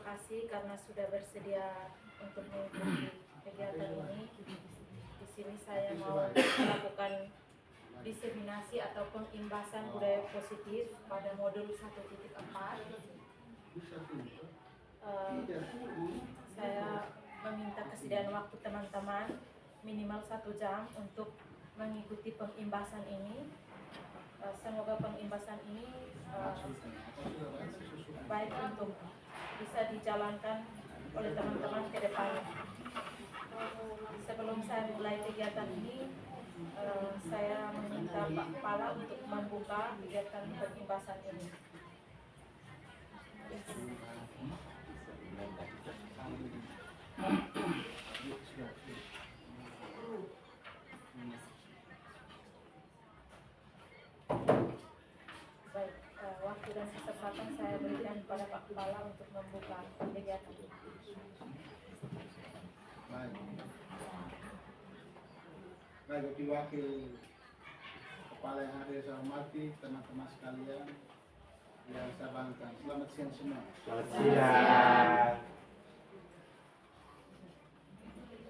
kasih karena sudah bersedia untuk mengikuti kegiatan ini. Di sini saya mau melakukan diseminasi atau pengimbasan budaya positif pada modul 1.4. Saya meminta kesediaan waktu teman-teman minimal 1 jam untuk mengikuti pengimbasan ini. Semoga pengimbasan ini baik untuk bisa dijalankan oleh teman-teman ke depan. Sebelum saya mulai kegiatan ini, saya meminta Pak Kepala untuk membuka kegiatan pengimbasan ini. Baik, waktu dan kesempatan saya berikan kepada Pak Kepala untuk membuka kegiatan ini. Baik, wakil kepala yang hadir saya hormati, teman-teman sekalian yang saya banggakan. Selamat siang semua. Selamat siang.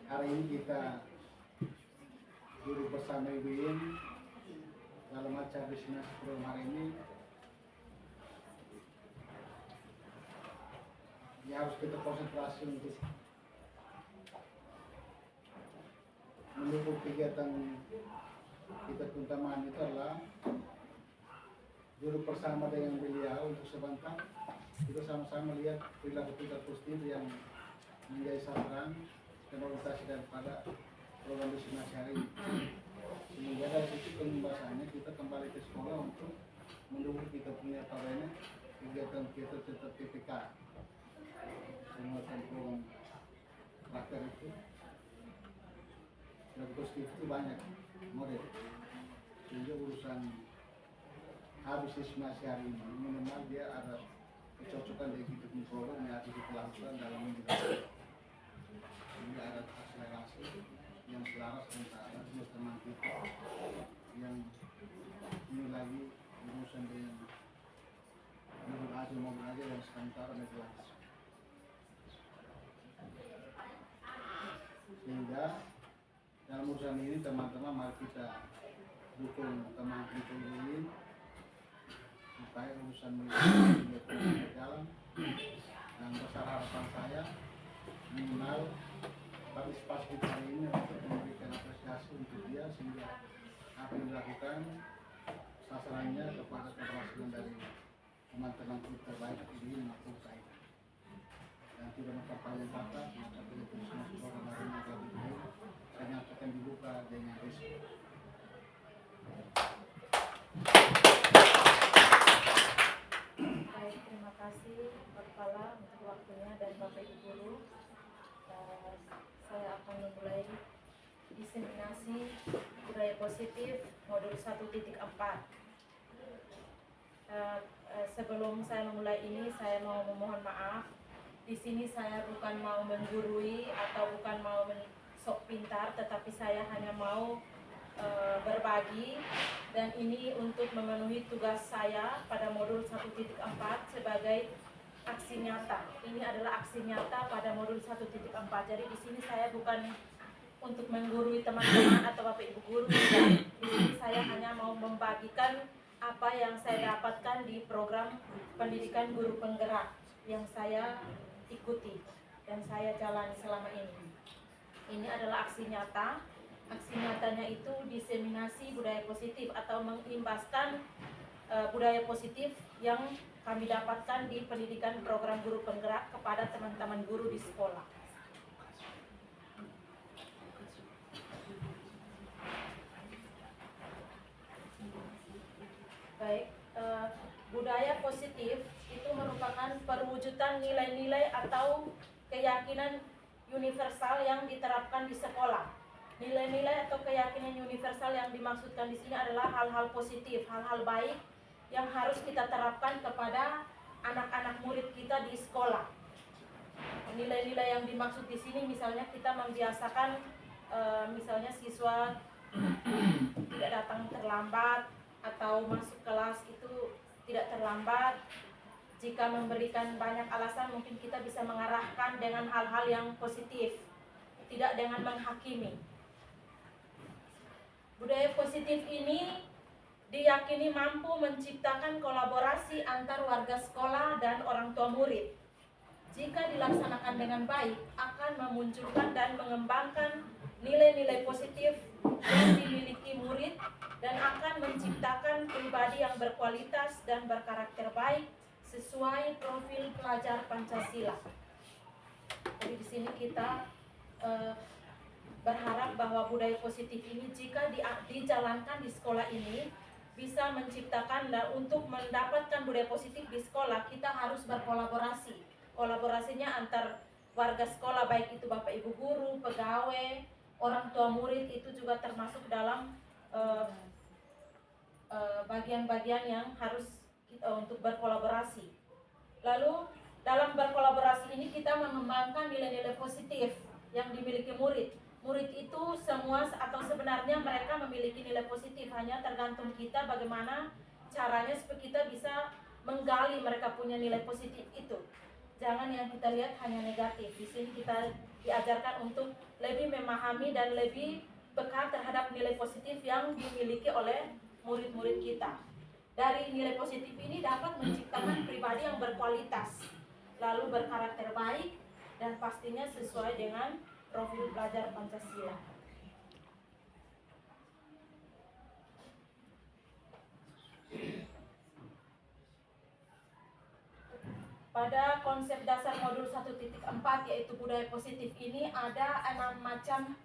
Hari ini kita duduk bersama Ibu Yin dalam acara destinasi program hari ini. Ya, harus kita konsentrasi untuk mendukung kegiatan kita keutamaan itu adalah duduk bersama dengan beliau untuk sebentar kita sama-sama lihat perilaku kita positif yang menjadi sasaran dan orientasi daripada program destinasi hari ini. Sehingga dari situ pembahasannya kita kembali ke sekolah untuk mendukung kita punya parahnya kegiatan kita tetap PPK. Semua program praktek itu dan positif itu banyak model, sehingga urusan habis destinasi hari ini minimal dia ada kecocokan dari kita punya program yang harus kita lakukan dalam menjalankan, sehingga ada akselerasi yang selaras antara dua teman kita yang ini lagi urusan dengan mobil aja yang sementara jelas, sehingga dalam urusan ini teman-teman mari kita dukung teman kita ini supaya urusan ini berjalan, dan besar harapan saya minimal partisipasi kita hari ini untuk memberikan apresiasi untuk dia sehingga apa yang dilakukan sasarannya kepada keberhasilan dari teman-teman kita baik ini maupun saya, dan tidak memperpanjang kata tapi itu semua program hari ini lebih baik. Saya nyatakan dibuka dengan risiko. Baik, terima kasih Pak Kepala untuk waktunya dan Bapak Ibu Guru. Saya akan memulai diseminasi budaya positif modul 1.4. Sebelum saya memulai ini, saya mau memohon maaf. Di sini saya bukan mau menggurui atau bukan mau sok pintar, tetapi saya hanya mau berbagi, dan ini untuk memenuhi tugas saya pada modul 1.4 sebagai aksi nyata. Ini adalah aksi nyata pada modul 1.4. Jadi di sini saya bukan untuk menggurui teman-teman atau Bapak Ibu guru. Di sini saya hanya mau membagikan apa yang saya dapatkan di program pendidikan guru penggerak yang saya ikuti dan saya jalani selama ini. Ini adalah aksi nyata. Aksi nyatanya itu diseminasi budaya positif atau mengimbaskan budaya positif yang kami dapatkan di pendidikan program guru penggerak kepada teman-teman guru di sekolah. Baik, budaya positif itu merupakan perwujudan nilai-nilai atau keyakinan universal yang diterapkan di sekolah. Nilai-nilai atau keyakinan universal yang dimaksudkan di sini adalah hal-hal positif, hal-hal baik yang harus kita terapkan kepada anak-anak murid kita di sekolah. Nilai-nilai yang dimaksud di sini misalnya kita membiasakan misalnya siswa tidak datang terlambat atau masuk kelas itu tidak terlambat, Jika memberikan banyak alasan, mungkin kita bisa mengarahkan dengan hal-hal yang positif, tidak dengan menghakimi. Budaya positif ini diyakini mampu menciptakan kolaborasi antar warga sekolah dan orang tua murid. Jika dilaksanakan dengan baik, akan memunculkan dan mengembangkan nilai-nilai positif yang dimiliki murid dan akan menciptakan pribadi yang berkualitas dan berkarakter baik sesuai profil pelajar Pancasila. Jadi di sini kita berharap bahwa budaya positif ini jika dijalankan di sekolah ini bisa menciptakan, dan untuk mendapatkan budaya positif di sekolah kita harus berkolaborasi. Kolaborasinya antar warga sekolah, baik itu bapak ibu guru, pegawai, orang tua murid, itu juga termasuk dalam bagian-bagian yang harus kita untuk berkolaborasi. Lalu dalam berkolaborasi ini kita mengembangkan nilai-nilai positif yang dimiliki murid. Murid itu semua atau sebenarnya mereka memiliki nilai positif, hanya tergantung kita bagaimana caranya supaya kita bisa menggali mereka punya nilai positif itu. Jangan yang kita lihat hanya negatif. Di sini kita diajarkan untuk lebih memahami dan lebih peka terhadap nilai positif yang dimiliki oleh murid-murid kita. Dari nilai positif ini dapat menciptakan pribadi yang berkualitas, lalu berkarakter baik, dan pastinya sesuai dengan profil pelajar Pancasila. Pada konsep dasar modul 1.4 yaitu budaya positif ini ada 6 macam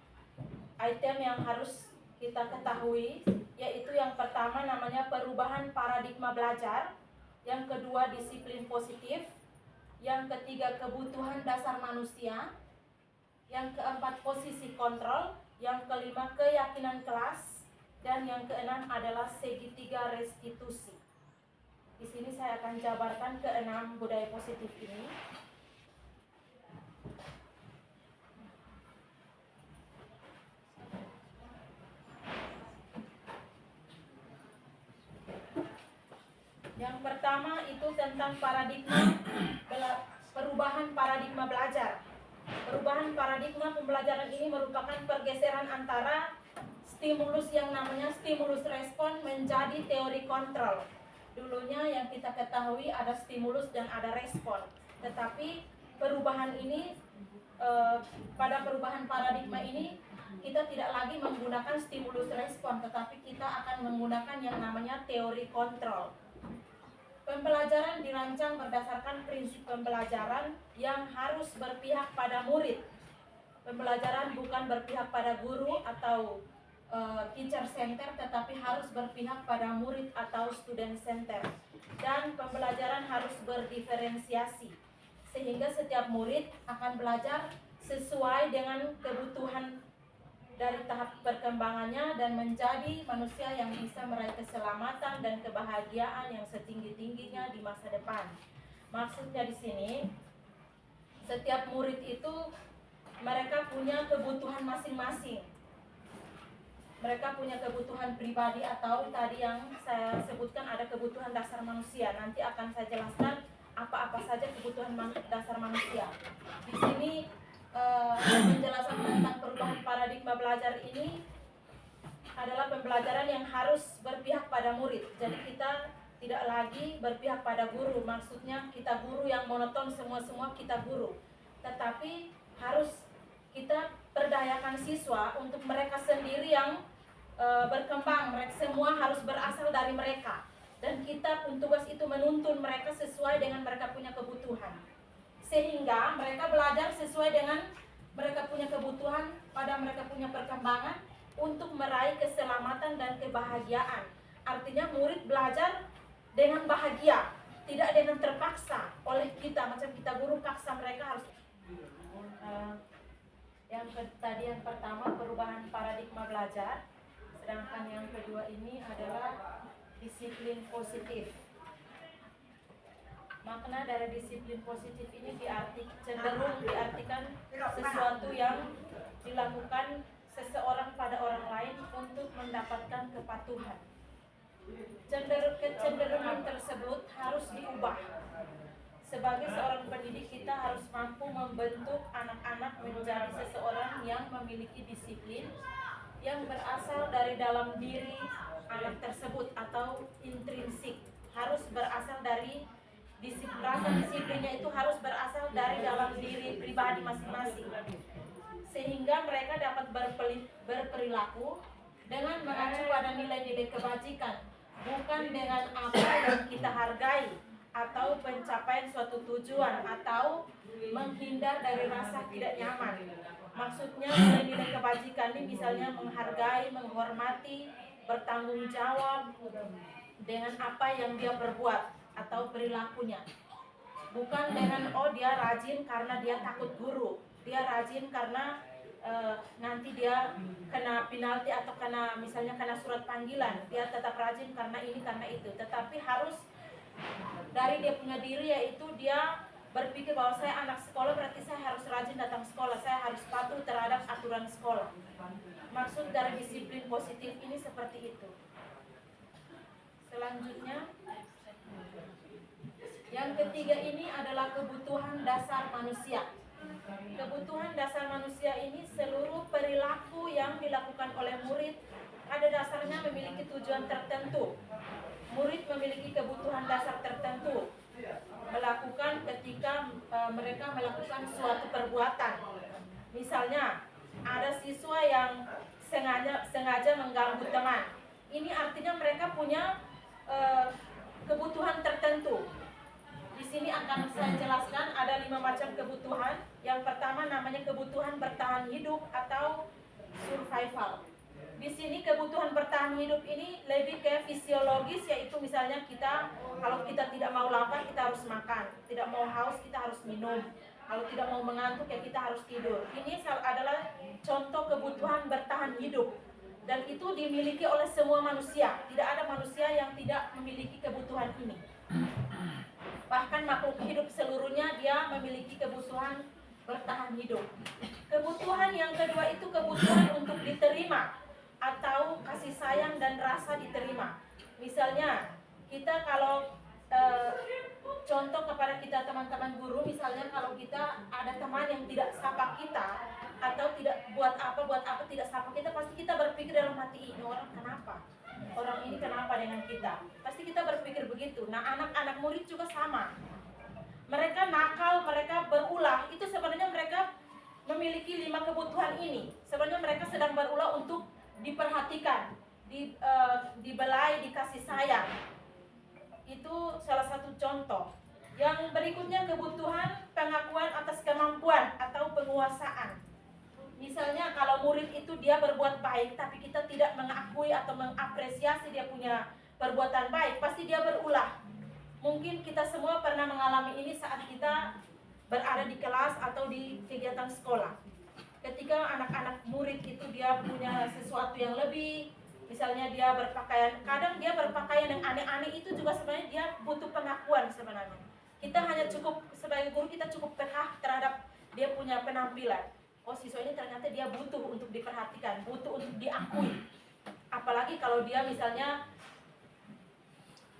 item yang harus kita ketahui, yaitu yang pertama namanya perubahan paradigma belajar, yang kedua disiplin positif, yang ketiga kebutuhan dasar manusia, yang keempat posisi kontrol, yang kelima keyakinan kelas, dan yang keenam adalah segitiga restitusi. Di sini saya akan jabarkan keenam budaya positif ini. Yang pertama itu tentang perubahan paradigma belajar. Perubahan paradigma pembelajaran ini merupakan pergeseran antara stimulus yang namanya stimulus respon menjadi teori kontrol. Dulunya yang kita ketahui ada stimulus dan ada respon. Tetapi perubahan ini, pada perubahan paradigma ini kita tidak lagi menggunakan stimulus respon, tetapi kita akan menggunakan yang namanya teori kontrol. Pembelajaran dirancang berdasarkan prinsip pembelajaran yang harus berpihak pada murid. Pembelajaran bukan berpihak pada guru atau teacher center, tetapi harus berpihak pada murid atau student center. Dan pembelajaran harus berdiferensiasi, sehingga setiap murid akan belajar sesuai dengan kebutuhan dari tahap perkembangannya dan menjadi manusia yang bisa meraih keselamatan dan kebahagiaan yang setinggi-tingginya di masa depan. Maksudnya di sini, setiap murid itu mereka punya kebutuhan masing-masing. Mereka punya kebutuhan pribadi atau tadi yang saya sebutkan ada kebutuhan dasar manusia. Nanti akan saya jelaskan apa-apa saja kebutuhan dasar manusia. Di sini penjelasan tentang perubahan paradigma belajar ini adalah pembelajaran yang harus berpihak pada murid. Jadi kita tidak lagi berpihak pada guru. Maksudnya kita guru yang monoton, semua kita guru. Tetapi harus kita perdayakan siswa untuk mereka sendiri yang berkembang. Mereka semua harus berasal dari mereka. Dan kita tugas itu menuntun mereka sesuai dengan mereka punya kebutuhan. Sehingga mereka belajar sesuai dengan mereka punya kebutuhan pada mereka punya perkembangan untuk meraih keselamatan dan kebahagiaan. Artinya murid belajar dengan bahagia, tidak dengan terpaksa oleh kita, macam kita guru paksa mereka harus. Tadi yang pertama perubahan paradigma belajar, sedangkan yang kedua ini adalah disiplin positif. Makna dari disiplin positif ini cenderung diartikan sesuatu yang dilakukan seseorang pada orang lain untuk mendapatkan kepatuhan. Kecenderungan tersebut harus diubah membentuk anak-anak menjadi seseorang yang memiliki disiplin yang berasal dari dalam diri anak tersebut atau intrinsik, harus berasal dari rasa disiplinnya itu harus berasal dari dalam diri pribadi masing-masing, sehingga mereka dapat berperilaku dengan mengacu pada nilai-nilai kebajikan, bukan dengan apa yang kita hargai atau pencapaian suatu tujuan atau menghindar dari rasa tidak nyaman. Maksudnya nilai-nilai kebajikan ini misalnya menghargai, menghormati, bertanggung jawab dengan apa yang dia perbuat atau perilakunya. Bukan dengan oh dia rajin karena dia takut guru, dia rajin karena nanti dia kena penalti atau kena misalnya kena surat panggilan, dia tetap rajin karena ini karena itu. Tetapi harus dari dia punya diri, yaitu dia berpikir bahwa saya anak sekolah berarti saya harus rajin datang sekolah, saya harus patuh terhadap aturan sekolah. Maksud dari disiplin positif ini seperti itu. Selanjutnya, yang ketiga ini adalah kebutuhan dasar manusia. Kebutuhan dasar manusia ini seluruh perilaku yang dilakukan oleh murid pada dasarnya memiliki tujuan tertentu. Murid memiliki kebutuhan dasar tertentu melakukan ketika mereka melakukan suatu perbuatan. Misalnya ada siswa yang sengaja mengganggu teman. Ini artinya mereka punya kebutuhan tertentu. Di sini akan saya jelaskan ada 5 macam kebutuhan. Yang pertama namanya kebutuhan bertahan hidup atau survival. Di sini kebutuhan bertahan hidup ini lebih ke fisiologis, yaitu misalnya kita kalau kita tidak mau lapar kita harus makan, tidak mau haus kita harus minum, kalau tidak mau mengantuk ya kita harus tidur. Ini adalah contoh kebutuhan bertahan hidup dan itu dimiliki oleh semua manusia. Tidak ada manusia yang tidak memiliki kebutuhan ini. Bahkan makhluk hidup seluruhnya dia memiliki kebutuhan bertahan hidup. Kebutuhan yang kedua itu kebutuhan untuk diterima atau kasih sayang dan rasa diterima. Misalnya kita kalau contoh kepada kita teman-teman guru, misalnya kalau kita ada teman yang tidak sapa kita atau tidak buat apa tidak sapa kita, pasti kita berpikir dalam hati ini orang kenapa? Orang ini kenapa dengan kita? Pasti kita berpikir begitu. Nah, anak-anak murid juga sama. Mereka nakal, mereka berulah. Itu sebenarnya mereka memiliki 5 kebutuhan ini. Sebenarnya mereka sedang berulah untuk diperhatikan, dibelai, dikasih sayang. Itu salah satu contoh. Yang berikutnya kebutuhan pengakuan atas kemampuan atau penguasaan. Misalnya kalau murid itu dia berbuat baik tapi kita tidak mengakui atau mengapresiasi dia punya perbuatan baik, pasti dia berulah. Mungkin kita semua pernah mengalami ini saat kita berada di kelas atau di kegiatan sekolah. Ketika anak-anak murid itu dia punya sesuatu yang lebih, misalnya dia berpakaian, kadang dia berpakaian yang aneh-aneh, itu juga sebenarnya dia butuh pengakuan sebenarnya. Kita hanya cukup, sebagai guru kita cukup peka terhadap dia punya penampilan. Oh, siswa ini ternyata dia butuh untuk diperhatikan, butuh untuk diakui. Apalagi kalau dia misalnya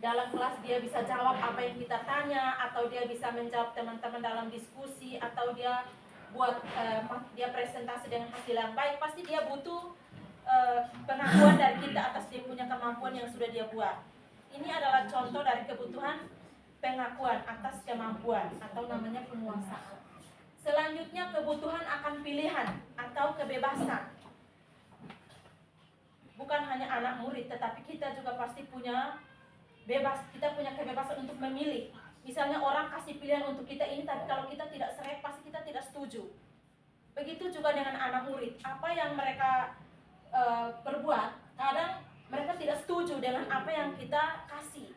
dalam kelas dia bisa jawab apa yang kita tanya, atau dia bisa menjawab teman-teman dalam diskusi, atau dia buat dia presentasi dengan hasil yang baik, pasti dia butuh pengakuan dari kita atas dia punya kemampuan yang sudah dia buat. Ini adalah contoh dari kebutuhan pengakuan atas kemampuan atau namanya penguasaan. Selanjutnya kebutuhan akan pilihan atau kebebasan. Bukan hanya anak murid, tetapi kita juga pasti punya bebas, kita punya kebebasan untuk memilih. Misalnya orang kasih pilihan untuk kita ini, tapi kalau kita tidak serek, pasti kita tidak setuju. Begitu juga dengan anak murid. Apa yang mereka perbuat, kadang mereka tidak setuju dengan apa yang kita kasih.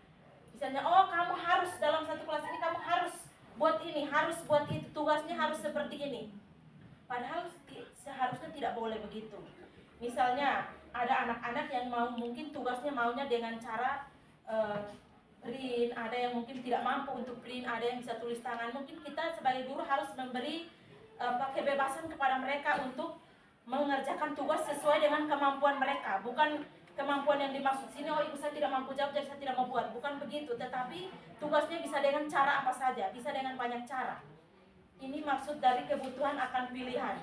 Misalnya, oh kamu harus dalam satu kelas ini, kamu harus buat ini, harus buat itu, tugasnya harus seperti ini. Padahal seharusnya tidak boleh begitu. Misalnya, ada anak-anak yang mungkin tugasnya maunya dengan cara print, ada yang mungkin tidak mampu untuk print, ada yang bisa tulis tangan. Mungkin kita sebagai guru harus memberi kebebasan kepada mereka untuk mengerjakan tugas sesuai dengan kemampuan mereka. Bukan kemampuan yang dimaksud sini, oh ibu saya tidak mampu jawab jadi saya tidak mau buat. Bukan begitu, tetapi tugasnya bisa dengan cara apa saja, bisa dengan banyak cara. Ini maksud dari kebutuhan akan pilihan.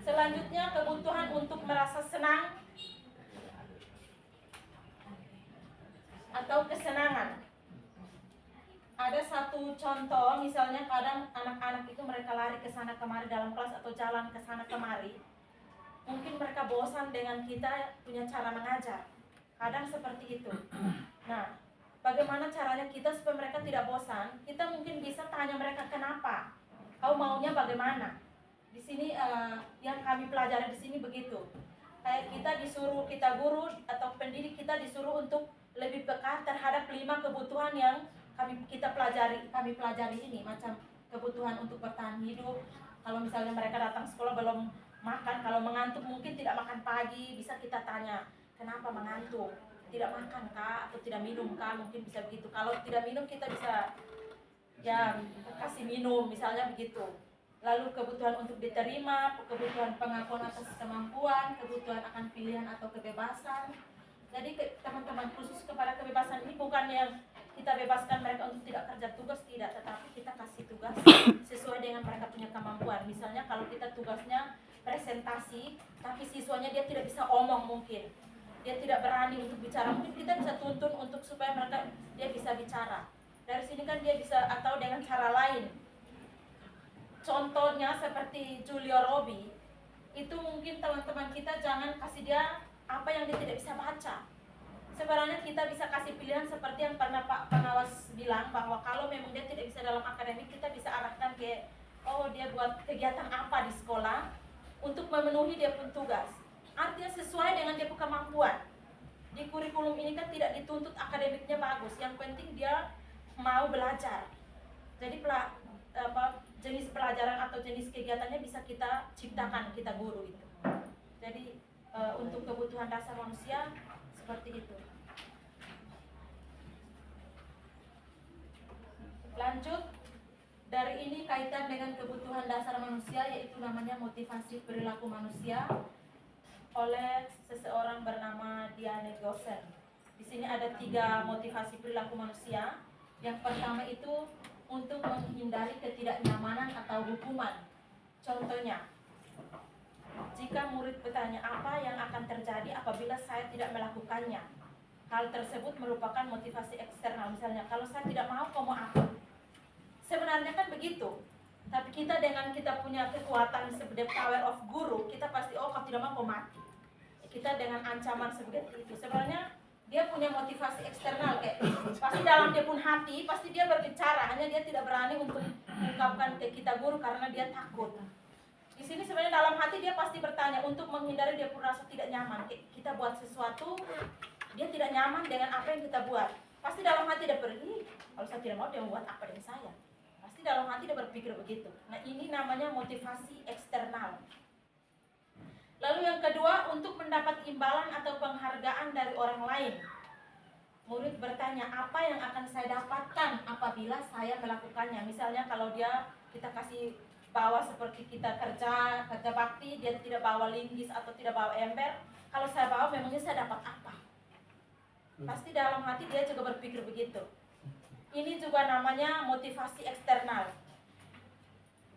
Selanjutnya kebutuhan untuk merasa senang atau kesenangan. Ada satu contoh, misalnya kadang anak-anak itu mereka lari ke sana kemari dalam kelas atau jalan ke sana kemari. Mungkin mereka bosan dengan kita punya cara mengajar. Kadang seperti itu. Nah, bagaimana caranya kita supaya mereka tidak bosan? Kita mungkin bisa tanya mereka kenapa. Kau maunya bagaimana? Di sini yang kami pelajari di sini begitu. Kayak kita guru atau pendidik kita disuruh untuk lebih peka terhadap 5 kebutuhan yang kami pelajari ini, macam kebutuhan untuk bertahan hidup. Kalau misalnya mereka datang sekolah belum makan, kalau mengantuk mungkin tidak makan pagi, bisa kita tanya kenapa mengantuk, tidak makan kah atau tidak minum kah, mungkin bisa begitu. Kalau tidak minum kita bisa ya kasih minum misalnya begitu. Lalu kebutuhan untuk diterima, kebutuhan pengakuan atas kemampuan, kebutuhan akan pilihan atau kebebasan. Jadi teman-teman, khusus kepada kebebasan ini bukan yang kita bebaskan mereka untuk tidak kerja tugas, tidak, tetapi kita kasih tugas sesuai dengan mereka punya kemampuan. Misalnya kalau kita tugasnya presentasi, tapi siswanya dia tidak bisa omong mungkin, dia tidak berani untuk bicara, mungkin kita bisa tuntun untuk supaya mereka dia bisa bicara. Dari sini kan dia bisa, atau dengan cara lain. Contohnya seperti Julio Robi, itu mungkin teman-teman kita jangan kasih dia apa yang dia tidak bisa baca. Sebenarnya kita bisa kasih pilihan seperti yang pernah Pak Pengawas bilang, bahwa kalau memang dia tidak bisa dalam akademik, kita bisa arahkan ke dia buat kegiatan apa di sekolah untuk memenuhi dia pun tugas. Artinya sesuai dengan dia punya kemampuan. Di kurikulum ini kan tidak dituntut akademiknya bagus, yang penting dia mau belajar. Jadi jenis pelajaran atau jenis kegiatannya bisa kita ciptakan, kita guru itu. Jadi untuk kebutuhan dasar manusia seperti itu. Lanjut, dari ini kaitan dengan kebutuhan dasar manusia, yaitu namanya motivasi perilaku manusia oleh seseorang bernama Diane Gossen. Di sini ada 3 motivasi perilaku manusia. Yang pertama itu untuk menghindari ketidaknyamanan atau hukuman. Contohnya, jika murid bertanya apa yang akan terjadi apabila saya tidak melakukannya, hal tersebut merupakan motivasi eksternal. Misalnya, kalau saya tidak mau, kamu mau apa? Sebenarnya kan begitu. Tapi kita dengan kita punya kekuatan sebagai power of guru, kita pasti kau tidak mau, kau mati. Kita dengan ancaman seperti itu. Sebenarnya dia punya motivasi eksternal, kayak pasti dalam dia pun hati, pasti dia berbicara, hanya dia tidak berani untuk mengungkapkan ke kita guru karena dia takut. Di sini sebenarnya dalam hati dia pasti bertanya untuk menghindari dia pun rasa tidak nyaman. Kita buat sesuatu, dia tidak nyaman dengan apa yang kita buat. Pasti dalam hati dia pergi, kalau saya tidak mau dia membuat apa dengan saya. Pasti dalam hati dia berpikir begitu. Nah, ini namanya motivasi eksternal. Lalu yang kedua, untuk mendapat imbalan atau penghargaan dari orang lain. Murid bertanya, apa yang akan saya dapatkan apabila saya melakukannya? Misalnya kalau kita kasih bawa seperti kita kerja bakti, dia tidak bawa linggis atau tidak bawa ember. Kalau saya bawa, memangnya saya dapat apa? Pasti dalam hati dia juga berpikir begitu. Ini juga namanya motivasi eksternal.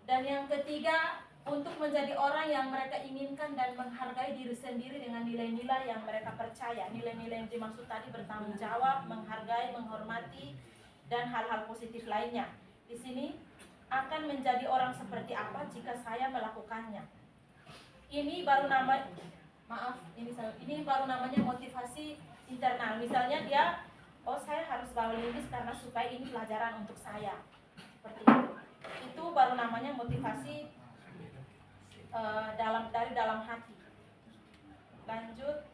Dan yang ketiga, untuk menjadi orang yang mereka inginkan dan menghargai diri sendiri dengan nilai-nilai yang mereka percaya. Nilai-nilai yang dimaksud tadi bertanggung jawab, menghargai, menghormati, dan hal-hal positif lainnya. Di sini akan menjadi orang seperti apa jika saya melakukannya. Ini baru namanya motivasi internal. Misalnya dia, saya harus bawa linggis karena supaya ini pelajaran untuk saya. Seperti itu. Itu baru namanya motivasi dari dalam hati. Lanjut.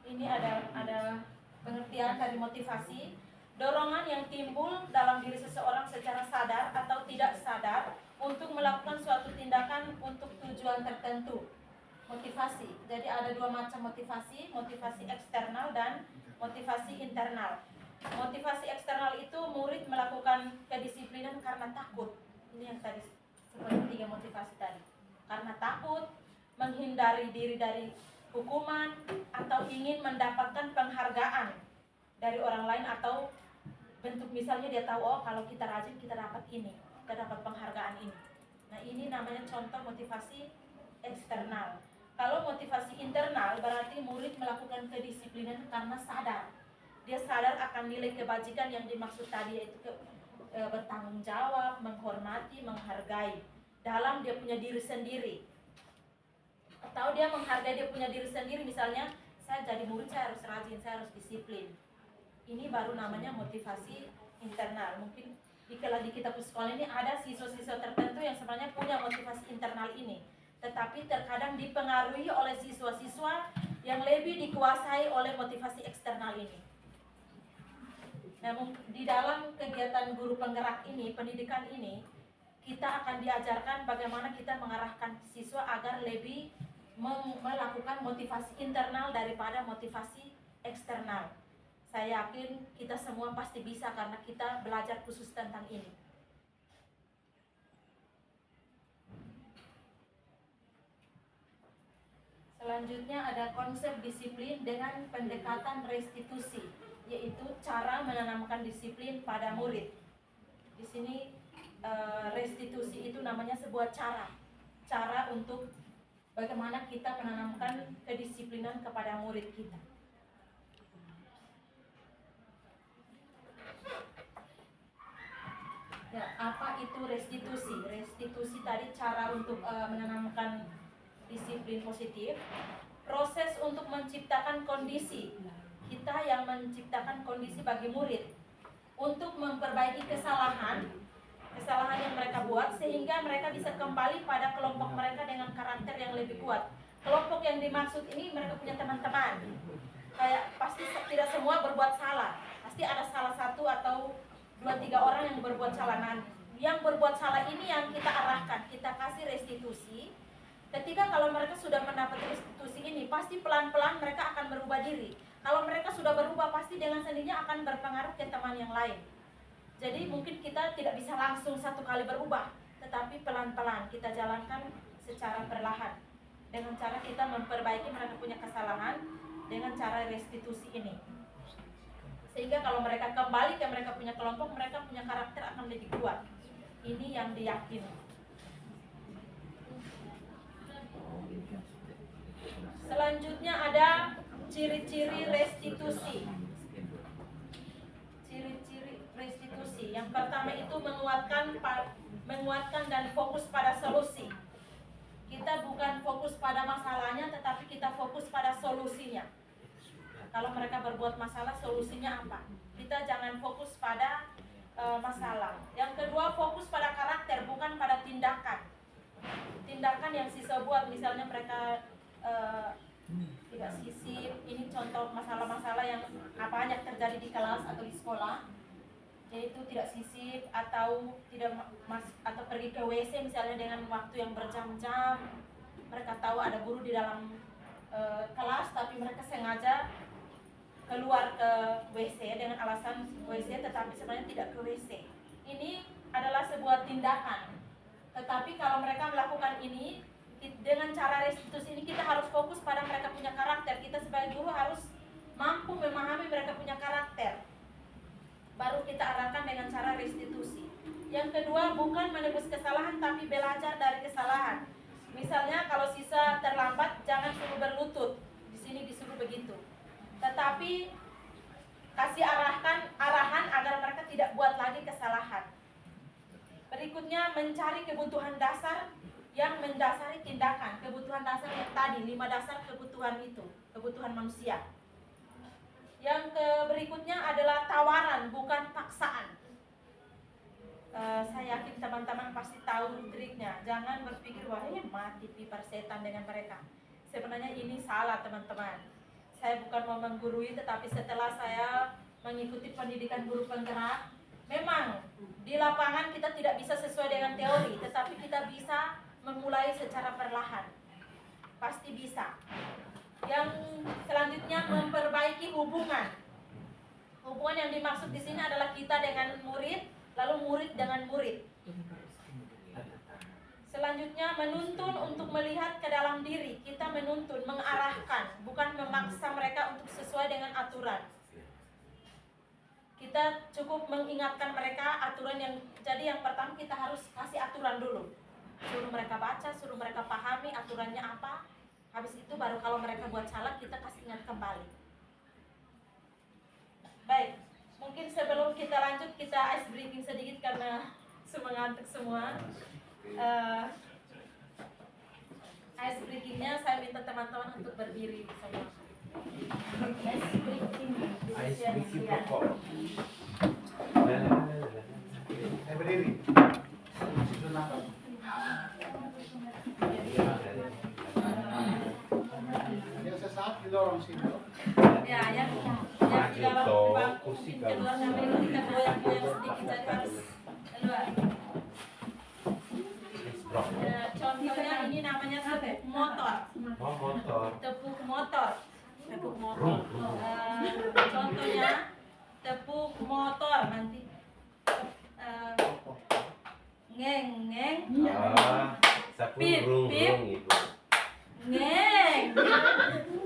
Ini ada pengertian dari motivasi. Dorongan yang timbul dalam diri seseorang secara sadar atau tidak sadar untuk melakukan suatu tindakan untuk tujuan tertentu. Motivasi. Jadi ada 2 macam motivasi, motivasi eksternal dan motivasi internal. Motivasi eksternal itu murid melakukan kedisiplinan karena takut. Ini yang tadi seperti 3 motivasi tadi. Karena takut, menghindari diri dari hukuman, atau ingin mendapatkan penghargaan dari orang lain atau bentuk, misalnya dia tahu, oh kalau kita rajin kita dapat ini, kita dapat penghargaan ini. Nah ini namanya contoh motivasi eksternal. Kalau motivasi internal berarti murid melakukan kedisiplinan karena sadar. Dia sadar akan nilai kebajikan yang dimaksud tadi, yaitu bertanggung jawab, menghormati, menghargai dalam dia punya diri sendiri. Atau dia menghargai dia punya diri sendiri, misalnya saya jadi murid saya harus rajin, saya harus disiplin. Ini baru namanya motivasi internal. Mungkin di kitab sekolah ini ada siswa-siswa tertentu yang sebenarnya punya motivasi internal ini, tetapi terkadang dipengaruhi oleh siswa-siswa yang lebih dikuasai oleh motivasi eksternal ini. Namun di dalam kegiatan guru penggerak ini, pendidikan ini, kita akan diajarkan bagaimana kita mengarahkan siswa agar lebih melakukan motivasi internal daripada motivasi eksternal. Saya yakin kita semua pasti bisa karena kita belajar khusus tentang ini. Selanjutnya ada konsep disiplin dengan pendekatan restitusi, yaitu cara menanamkan disiplin pada murid. Di sini restitusi itu namanya sebuah cara untuk bagaimana kita menanamkan kedisiplinan kepada murid kita. Ya, apa itu restitusi? Restitusi tadi cara untuk menanamkan disiplin positif. Proses untuk menciptakan kondisi, kita yang menciptakan kondisi bagi murid untuk memperbaiki kesalahan yang mereka buat, sehingga mereka bisa kembali pada kelompok mereka dengan karakter yang lebih kuat. Kelompok yang dimaksud ini mereka punya teman-teman. Kayak pasti tidak semua berbuat salah, pasti ada salah satu atau 2-3 orang yang berbuat salah. Nah, yang berbuat salah ini yang kita arahkan, kita kasih restitusi. Ketika kalau mereka sudah mendapat restitusi ini, pasti pelan-pelan mereka akan berubah diri. Kalau mereka sudah berubah, pasti dengan sendirinya akan berpengaruh ke teman yang lain. Jadi mungkin kita tidak bisa langsung satu kali berubah, tetapi pelan-pelan kita jalankan secara perlahan. Dengan cara kita memperbaiki mereka punya kesalahan dengan cara restitusi ini. Sehingga kalau mereka kembali ke mereka punya kelompok, mereka punya karakter akan lebih kuat. Ini yang diyakini. Selanjutnya ada ciri-ciri restitusi. Ciri-ciri restitusi. Yang pertama itu menguatkan dan fokus pada solusi. Kita bukan fokus pada masalahnya, tetapi kita fokus pada solusinya. Kalau mereka berbuat masalah, solusinya apa? Kita jangan fokus pada masalah. Yang kedua, fokus pada karakter, bukan pada tindakan. Tindakan yang siswa buat, misalnya mereka tidak sisip. Ini contoh masalah-masalah yang banyak terjadi di kelas atau di sekolah, yaitu tidak sisip atau atau pergi ke WC misalnya dengan waktu yang berjam-jam. Mereka tahu ada guru di dalam kelas, tapi mereka sengaja keluar ke WC dengan alasan WC, tetapi sebenarnya tidak ke WC. Ini adalah sebuah tindakan. Tetapi kalau mereka melakukan ini dengan cara restitusi ini, kita harus fokus pada mereka punya karakter. Kita sebagai guru harus mampu memahami mereka punya karakter. Baru kita arahkan dengan cara restitusi. Yang kedua, bukan menebus kesalahan, tapi belajar dari kesalahan. Misalnya kalau siswa terlambat, jangan suruh berlutut. Di sini disuruh begitu. Tetapi kasih arahan agar mereka tidak buat lagi kesalahan. Berikutnya, mencari kebutuhan dasar yang mendasari tindakan. Kebutuhan dasar yang tadi, 5 dasar kebutuhan itu, kebutuhan manusia. Yang berikutnya adalah tawaran, bukan paksaan. Saya yakin teman-teman pasti tahu triknya. Jangan berpikir, wah ya mati pipa setan dengan mereka. Sebenarnya ini salah teman-teman. Saya bukan mau menggurui, tetapi setelah saya mengikuti pendidikan guru penggerak, memang di lapangan kita tidak bisa sesuai dengan teori, tetapi kita bisa memulai secara perlahan. Pasti bisa. Yang selanjutnya, memperbaiki hubungan. Hubungan yang dimaksud di sini adalah kita dengan murid, lalu murid dengan murid. Selanjutnya, menuntun untuk melihat ke dalam diri. Kita menuntun, mengarahkan, bukan memaksa mereka untuk sesuai dengan aturan. Kita cukup mengingatkan mereka aturan yang pertama kita harus kasih aturan dulu. Suruh mereka baca, suruh mereka pahami aturannya apa. Habis itu baru kalau mereka buat salah kita kasih ingat kembali. Baik, mungkin sebelum kita lanjut kita ice breaking sedikit karena semua ngantuk semua. Ice breakingnya saya minta teman-teman untuk berdiri semua. Ice breaking. Ice breaking pokok. Berdiri. Sunatan. Yang sesaat di lorong sini. Ya, yang di dalam bangku mungkin keluar sampai kita goyang-goyang sedikit jadi harus keluar. Contohnya ini namanya tepuk motor. Oh, motor. Tepuk motor. Tepuk motor. Contohnya tepuk motor nanti. Ngeng ngeng. Sapu Pip, rung pip. ibu. Ngeng.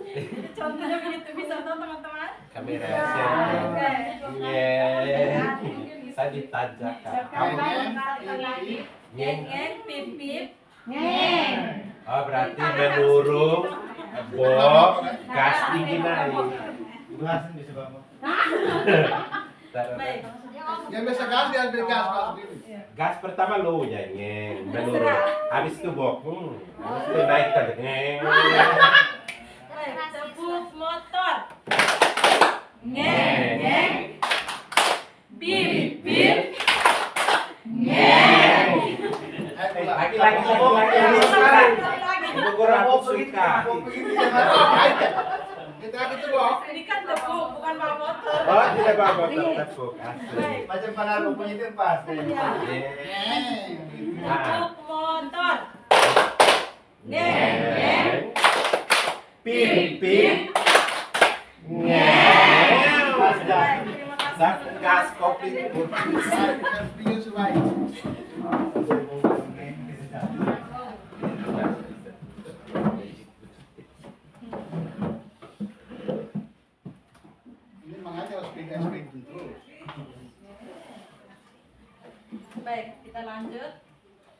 Itu contohnya begitu bisa tahu teman-teman. Kamera Ya, saya. oke. Saya ditajak. Kamu lagi. Ngeng ngeng pip pip. Oh, berarti menurung, bob, gas tinggi naik. Belasan bisa bangun. Baik. Yang biasa gas dia ambil gas pas sendiri. Gas pertama lo ya ngeng, menurun. Habis itu bob, habis itu naik ke ngeng. Baik, tepuk motor. Ngeng Ngeng. ngeng. Pip pip. Ngeng. Lagi suka. Ibu kurang suka. Kita lagi tuh boh. Ini kan tepuk bukan bawa motor. Oh, tidak bawa tepuk. Baik. Macam panah punya itu pas. Tepuk motor. Ngeng ngeng. Ngeng. Pip pip. Ngeng. Baik, terima kasih. Gas kopi. Bingung supaya. Ini makanya harus speaking terus. Baik, kita lanjut.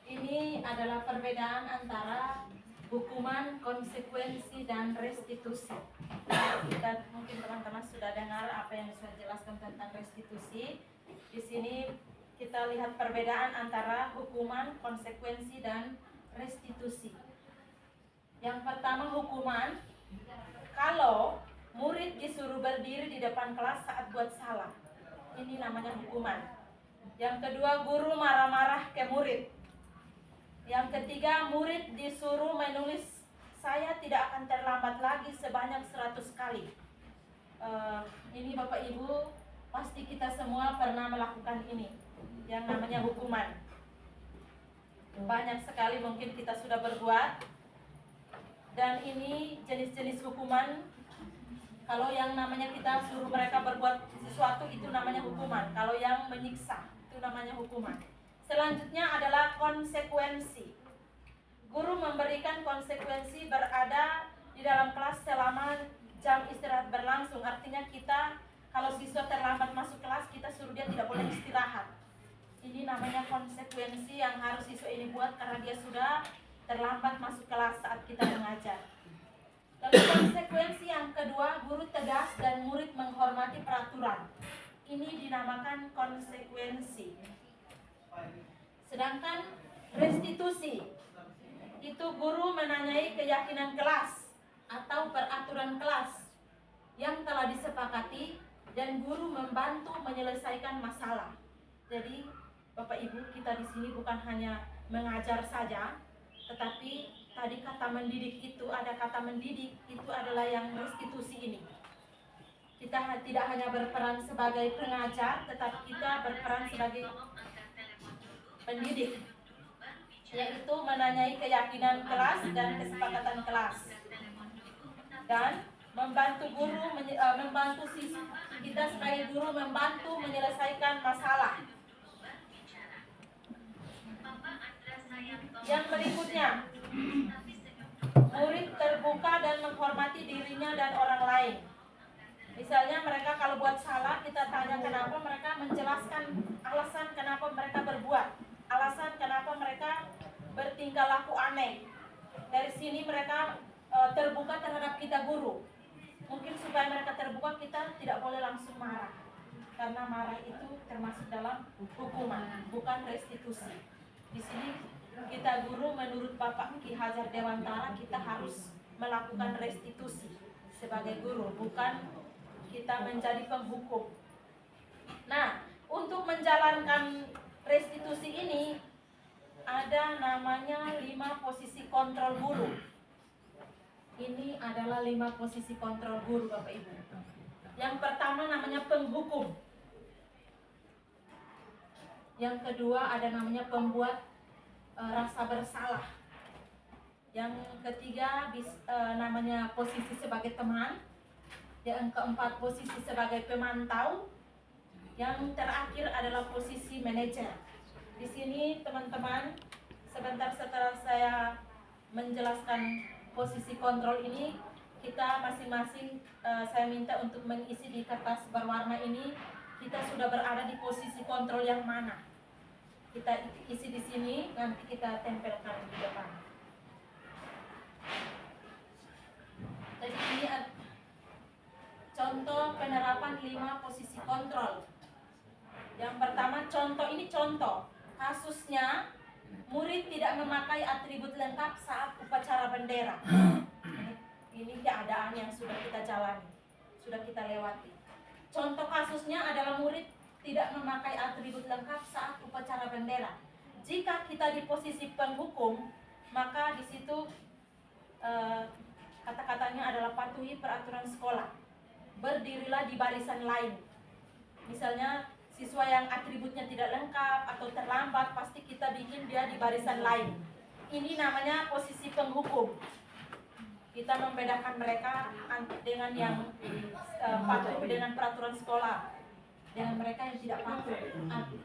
Ini adalah perbedaan antara hukuman, konsekuensi, dan restitusi. Kita mungkin teman-teman sudah dengar apa yang saya jelaskan tentang restitusi. Di sini kita lihat perbedaan antara hukuman, konsekuensi, dan restitusi. Yang pertama hukuman, kalau murid disuruh berdiri di depan kelas saat buat salah, ini namanya hukuman. Yang kedua, guru marah-marah ke murid. Yang ketiga, murid disuruh menulis saya tidak akan terlambat lagi sebanyak 100 kali. Ini Bapak Ibu, pasti kita semua pernah melakukan ini, yang namanya hukuman. Banyak sekali mungkin kita sudah berbuat. Dan ini jenis-jenis hukuman. Kalau yang namanya kita suruh mereka berbuat sesuatu itu namanya hukuman. Kalau yang menyiksa itu namanya hukuman. Selanjutnya adalah konsekuensi. Guru memberikan konsekuensi berada di dalam kelas selama jam istirahat berlangsung. Artinya kita kalau siswa terlambat masuk kelas, kita suruh dia tidak boleh istirahat. Ini namanya konsekuensi yang harus siswa ini buat karena dia sudah terlambat masuk kelas saat kita mengajar. Lalu konsekuensi yang kedua, guru tegas dan murid menghormati peraturan. Ini dinamakan konsekuensi. Sedangkan restitusi, itu guru menanyai keyakinan kelas atau peraturan kelas yang telah disepakati dan guru membantu menyelesaikan masalah. Jadi Bapak Ibu, kita di sini bukan hanya mengajar saja, tetapi tadi kata mendidik itu, ada kata mendidik itu adalah yang restitusi ini. Kita tidak hanya berperan sebagai pengajar, tetapi kita berperan sebagai pendidik, yaitu menanyai keyakinan kelas dan kesepakatan kelas, dan membantu guru, membantu siswa kita sebagai guru membantu menyelesaikan masalah. Yang berikutnya, murid terbuka dan menghormati dirinya dan orang lain. Misalnya mereka kalau buat salah, kita tanya kenapa, mereka menjelaskan alasan kenapa mereka berbuat, alasan kenapa mereka bertingkah laku aneh. Dari sini mereka terbuka terhadap kita guru. Mungkin supaya mereka terbuka, kita tidak boleh langsung marah, karena marah itu termasuk dalam hukuman, bukan restitusi. Di sini kita guru, menurut Bapak Ki Hajar Dewantara, kita harus melakukan restitusi sebagai guru, bukan kita menjadi penghukum. Nah, untuk menjalankan restitusi ini ada namanya 5 posisi kontrol guru. Ini adalah 5 posisi kontrol guru, Bapak Ibu. Yang pertama namanya penghukum. Yang kedua ada namanya pembuat rasa bersalah. Yang ketiga namanya posisi sebagai teman. Yang keempat posisi sebagai pemantau. Yang terakhir adalah posisi manajer. Di sini teman-teman, sebentar setelah saya menjelaskan posisi kontrol ini, kita masing-masing saya minta untuk mengisi di kertas berwarna ini, kita sudah berada di posisi kontrol yang mana. Kita isi di sini, nanti kita tempelkan di depan. Jadi ini contoh penerapan 5 posisi kontrol. Yang pertama, contoh kasusnya, murid tidak memakai atribut lengkap saat upacara bendera. Ini keadaan yang sudah kita jalani, sudah kita lewati. Contoh kasusnya adalah murid tidak memakai atribut lengkap saat upacara bendera. Jika kita di posisi penghukum, maka di situ kata-katanya adalah patuhi peraturan sekolah. Berdirilah di barisan lain. Misalnya siswa yang atributnya tidak lengkap atau terlambat, pasti kita bikin dia di barisan lain. Ini namanya posisi penghukum. Kita membedakan mereka dengan yang patuh dengan peraturan sekolah, dengan mereka yang tidak patuh,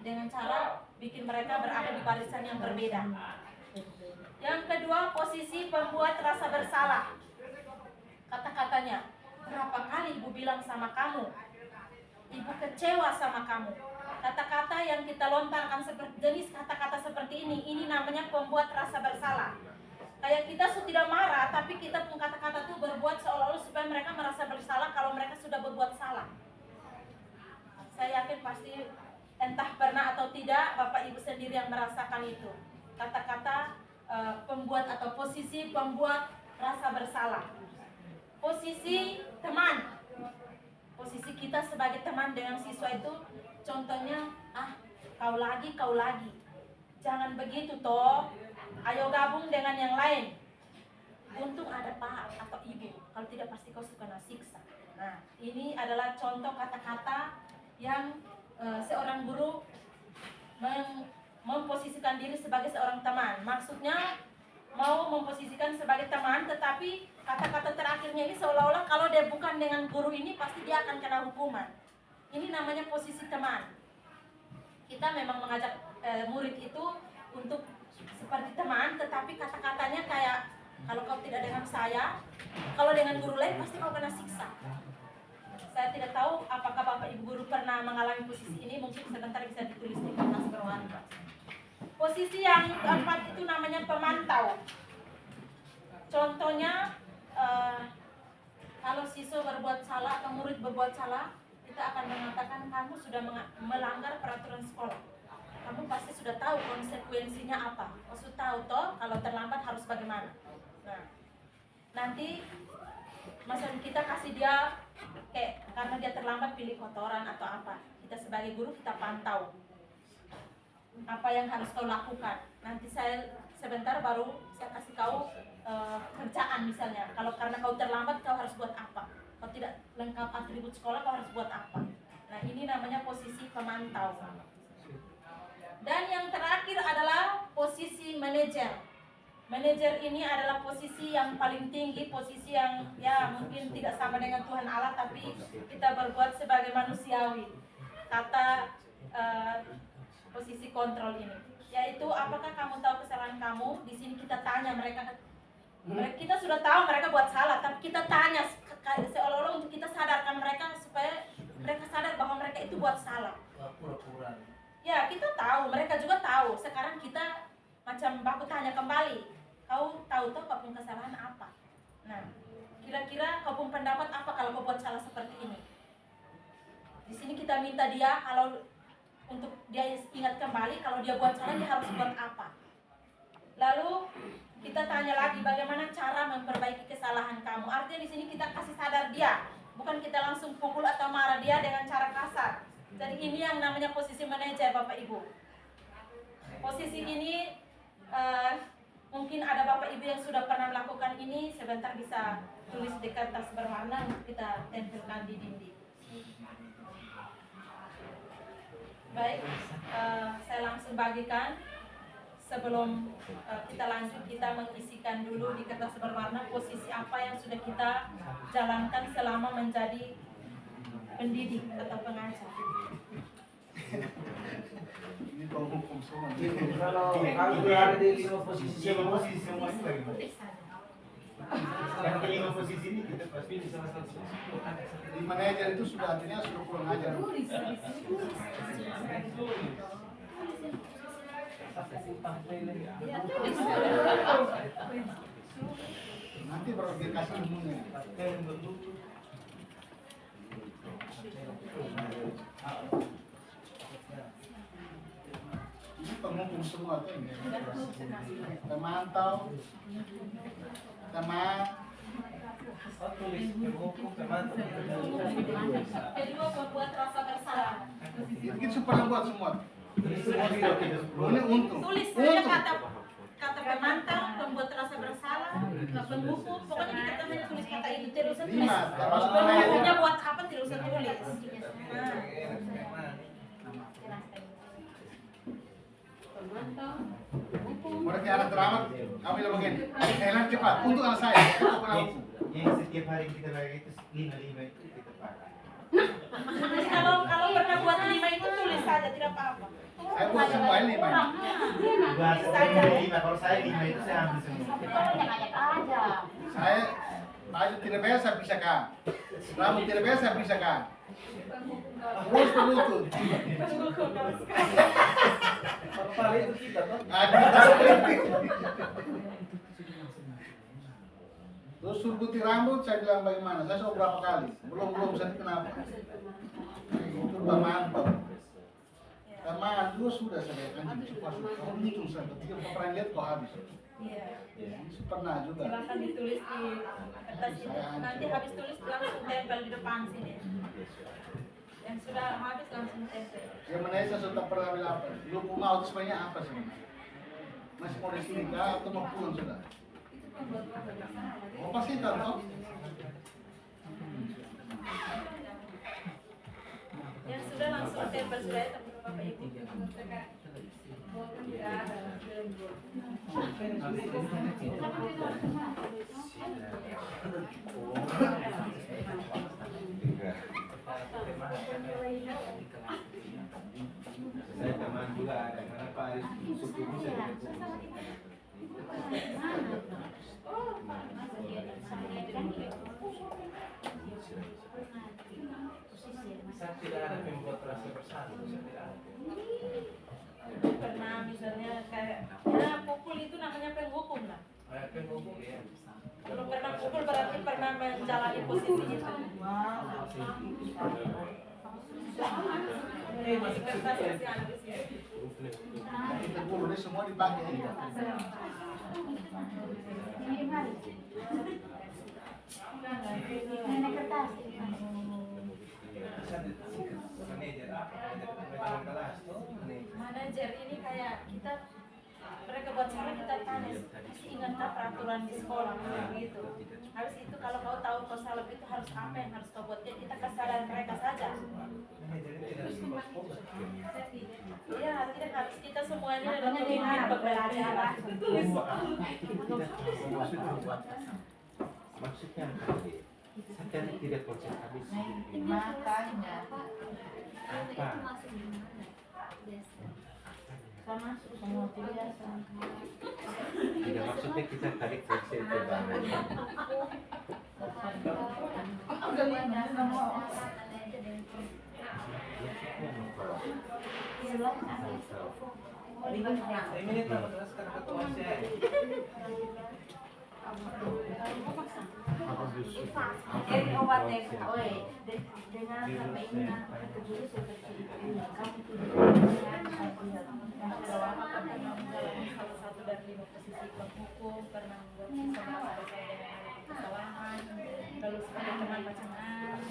dengan cara bikin mereka berada di barisan yang berbeda. Yang kedua, posisi pembuat rasa bersalah. Kata-katanya, berapa kali ibu bilang sama kamu, ibu kecewa sama kamu. Kata-kata yang kita lontarkan seperti jenis kata-kata seperti ini namanya pembuat rasa bersalah. Kayak kita tidak marah, tapi kita pun kata-kata itu berbuat seolah-olah supaya mereka merasa bersalah kalau mereka sudah berbuat salah. Saya yakin pasti entah pernah atau tidak, Bapak Ibu sendiri yang merasakan itu. Kata-kata pembuat atau posisi pembuat rasa bersalah. Posisi teman. Posisi kita sebagai teman dengan siswa itu, contohnya, kau lagi. Jangan begitu toh. Ayo gabung dengan yang lain. Untung ada pak atau ibu. Kalau tidak pasti kau suka siksa. Nah, ini adalah contoh kata-kata yang seorang guru memposisikan diri sebagai seorang teman. Maksudnya mau memposisikan sebagai teman, tetapi kata-kata terakhirnya ini seolah-olah kalau dia bukan dengan guru ini pasti dia akan kena hukuman. Ini namanya posisi teman. Kita memang mengajak murid itu untuk seperti teman, tetapi kata-katanya kayak kalau kau tidak dengan saya, kalau dengan guru lain pasti kau kena siksa. Saya tidak tahu apakah Bapak Ibu guru pernah mengalami posisi ini, mungkin sebentar bisa ditulis di kertas berwarna. Posisi yang keempat itu namanya pemantau. Contohnya, kalau siswa berbuat salah atau murid berbuat salah, kita akan mengatakan kamu sudah melanggar peraturan sekolah. Kamu pasti sudah tahu konsekuensinya apa. Kau sudah tahu toh kalau terlambat harus bagaimana. Nah, nanti masa kita kasih dia karena dia terlambat pilih kotoran atau apa. Kita sebagai guru kita pantau apa yang harus kau lakukan. Nanti saya sebentar baru saya kasih kau kerjaan misalnya. Kalau karena kau terlambat kau harus buat apa. Kau tidak lengkap atribut sekolah kau harus buat apa. Nah, ini namanya posisi pemantau. Dan yang terakhir adalah posisi manajer. Manajer ini adalah posisi yang paling tinggi, posisi yang ya mungkin tidak sama dengan Tuhan Allah, tapi kita berbuat sebagai manusiawi. Kata posisi kontrol ini, yaitu apakah kamu tahu kesalahan kamu? Di sini kita tanya mereka, kita sudah tahu mereka buat salah, tapi kita tanya seolah-olah untuk kita sadarkan mereka supaya mereka sadar bahwa mereka tahu, mereka juga tahu. Sekarang kita macam baku tanya kembali, kau tahu toh kau punya kesalahan apa? Nah, kira-kira kau punya pendapat apa kalau kau buat salah seperti ini? Di sini kita minta dia kalau untuk dia ingat kembali kalau dia buat salah dia harus buat apa. Lalu kita tanya lagi bagaimana cara memperbaiki kesalahan kamu. Artinya di sini kita kasih sadar dia, bukan kita langsung pukul atau marah dia dengan cara kasar. Jadi ini yang namanya posisi manajer Bapak Ibu. Posisi ini mungkin ada Bapak Ibu yang sudah pernah melakukan ini, sebentar bisa tulis di kertas berwarna untuk kita tempelkan di dinding. Baik, saya langsung bagikan. Sebelum kita lanjut, kita mengisikan dulu di kertas berwarna posisi apa yang sudah kita jalankan selama menjadi pendidik atau pengajar. Ini kalau hukum semua. Kalau berada di 5 posisi semua lagi. Tulis saja. Kan ke 5 posisi ini kita pasti bisa masuk. Di manajer itu sudah artinya sudah kurang ajar. Nanti baru dikasih umumnya. Ini penghukum semua tuh ini. Kita mantau, sama Kedua, membuat rasa bersalah. kita pernah buat semua. Ini untung. Tulis saja kata pemantau, pembuat rasa bersalah, penghukum. Pokoknya di katanya tulis kata itu terus tulis. 5 termasuk manajer. Penghukumnya buat apa terus tulis. Nah. Mereka anak teramat, kami bilang begini, enak cepat, untuk anak saya, itu pernah hukum. Yang setiap hari kita pakai itu 5 itu kita pakai. Kalau pernah buat 5 itu tulis saja tidak apa-apa. Saya buat semua ini, Pak. Bahasa 5, kalau saya 5 itu saya ambil semua. Saya baju tidak biasa bisa kan, rambut tidak biasa bisa kan. Terus berlutut. Paling itu kita tuh. Terus suruh putih rambut, saya bilang bagaimana? Saya sudah berapa kali? Belum saya kenapa? Itu udah mantap. Teman dua sudah saya anjing suka. Kamu hitung saya, ketika pernah lihat kok habis. Iya. Ini pernah juga. Silahkan ditulis di kertas itu. Nanti habis tulis langsung tempel di depan sini. Yang sudah habis langsung tempel. Yang mana saya sudah pernah bilang apa? Lupa mau sebenarnya apa sebenarnya? Masih mau di sini kah atau mau pulang sudah? Oh pasti tahu. Yang sudah langsung tempel sudah ya Bapak Ibu. Saya teman juga ada, kenapa harus suku bisa Saya tidak ada membuat rasa bersalah, saya tidak ada. Pernah misalnya kayak ya pukul itu namanya penghukum lah. Penghukum ya. Kalau pernah pukul berarti pernah menjalani posisi itu. Di kertas masih ada di sini. Kita puluh ini semua dipakai. Manajer ini kayak kita mereka buat salah kita tanya masih ingatkah peraturan di sekolah begitu. Habis itu kalau kau tahu kau salah itu harus apa yang harus kau buat ya kita kesadaran mereka saja. Iya tidak harus kita semuanya adalah pemimpin pembelajaran. maksudnya apa sih? Saya tidak konsep habis. Makanya Apa? sama semua biasa. Tidak maksudnya kita tarik konsep ke bawah. Udah lihat semua. Ini tambah kelas karena ketua saya. Dengan apa ini kategori seperti itu kamu Salah satu dari 5 posisi penghukum pernah membuat siswa merasa bersalah dengan kesalahan, lalu sebagai teman pasangan,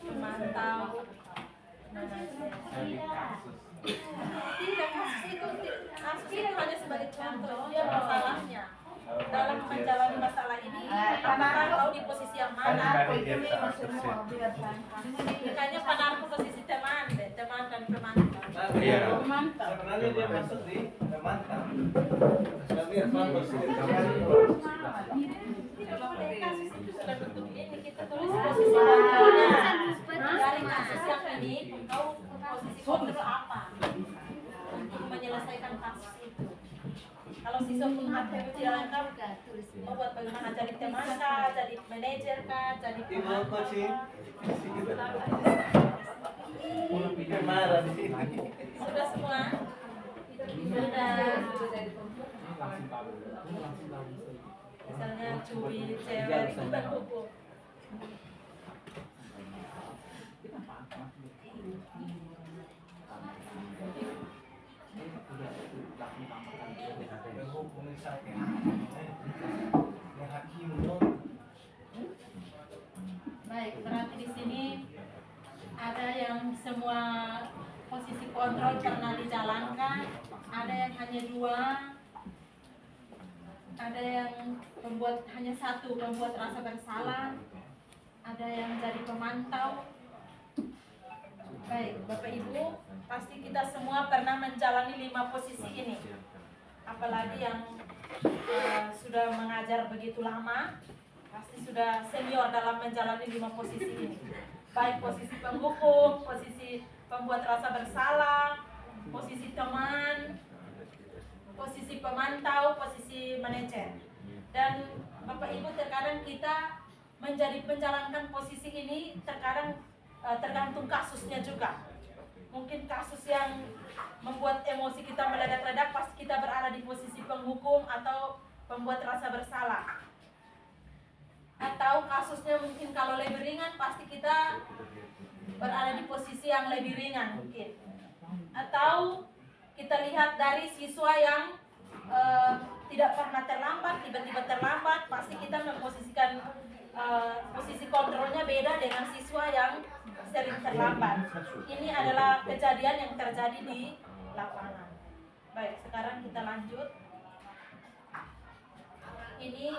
pemantau, tidak kasus itu hanya sebagai contoh ya masalahnya dalam menjalani masalah ini apakah kau di posisi yang mana? Makanya panarku posisi teman dan pemantau. Iya. Sebenarnya dia masuk di pemantau. Sebenarnya sama sih. Kasus itu sudah bentuk ini kita tulis posisi kontrolnya dari kasus yang ini kau posisi kontrol apa untuk menyelesaikan kasus itu. Kalau siswa pun tidak lengkap mau buat bagaimana jadi teman kah, jadi manajer kah, jadi Ibu pemantau coaching. kah. Udah pikir marah di sini. Sudah semua? Sudah. Misalnya cubit, cewek, itu kan hukum. Hukum misalnya. Yang hakim dong. Baik, berarti di sini ada yang semua posisi kontrol pernah dijalankan, ada yang hanya 2, ada yang membuat hanya 1, membuat rasa bersalah, ada yang jadi pemantau. Baik, Bapak Ibu, pasti kita semua pernah menjalani 5 posisi ini. Apalagi yang sudah mengajar begitu lama, pasti sudah senior dalam menjalani 5 posisi ini. Baik posisi penghukum, posisi pembuat rasa bersalah, posisi teman, posisi pemantau, posisi manajer. Dan Bapak Ibu, terkadang kita menjalankan posisi ini tergantung kasusnya juga. Mungkin kasus yang membuat emosi kita meledak-ledak pasti kita berada di posisi penghukum atau pembuat rasa bersalah. Atau kasusnya mungkin kalau lebih ringan pasti kita berada di posisi yang lebih ringan mungkin. Atau kita lihat dari siswa yang tidak pernah terlambat, tiba-tiba terlambat, pasti kita memposisikan posisi kontrolnya beda dengan siswa yang sering terlambat. Ini adalah kejadian yang terjadi di lapangan. Baik, sekarang kita lanjut. Ini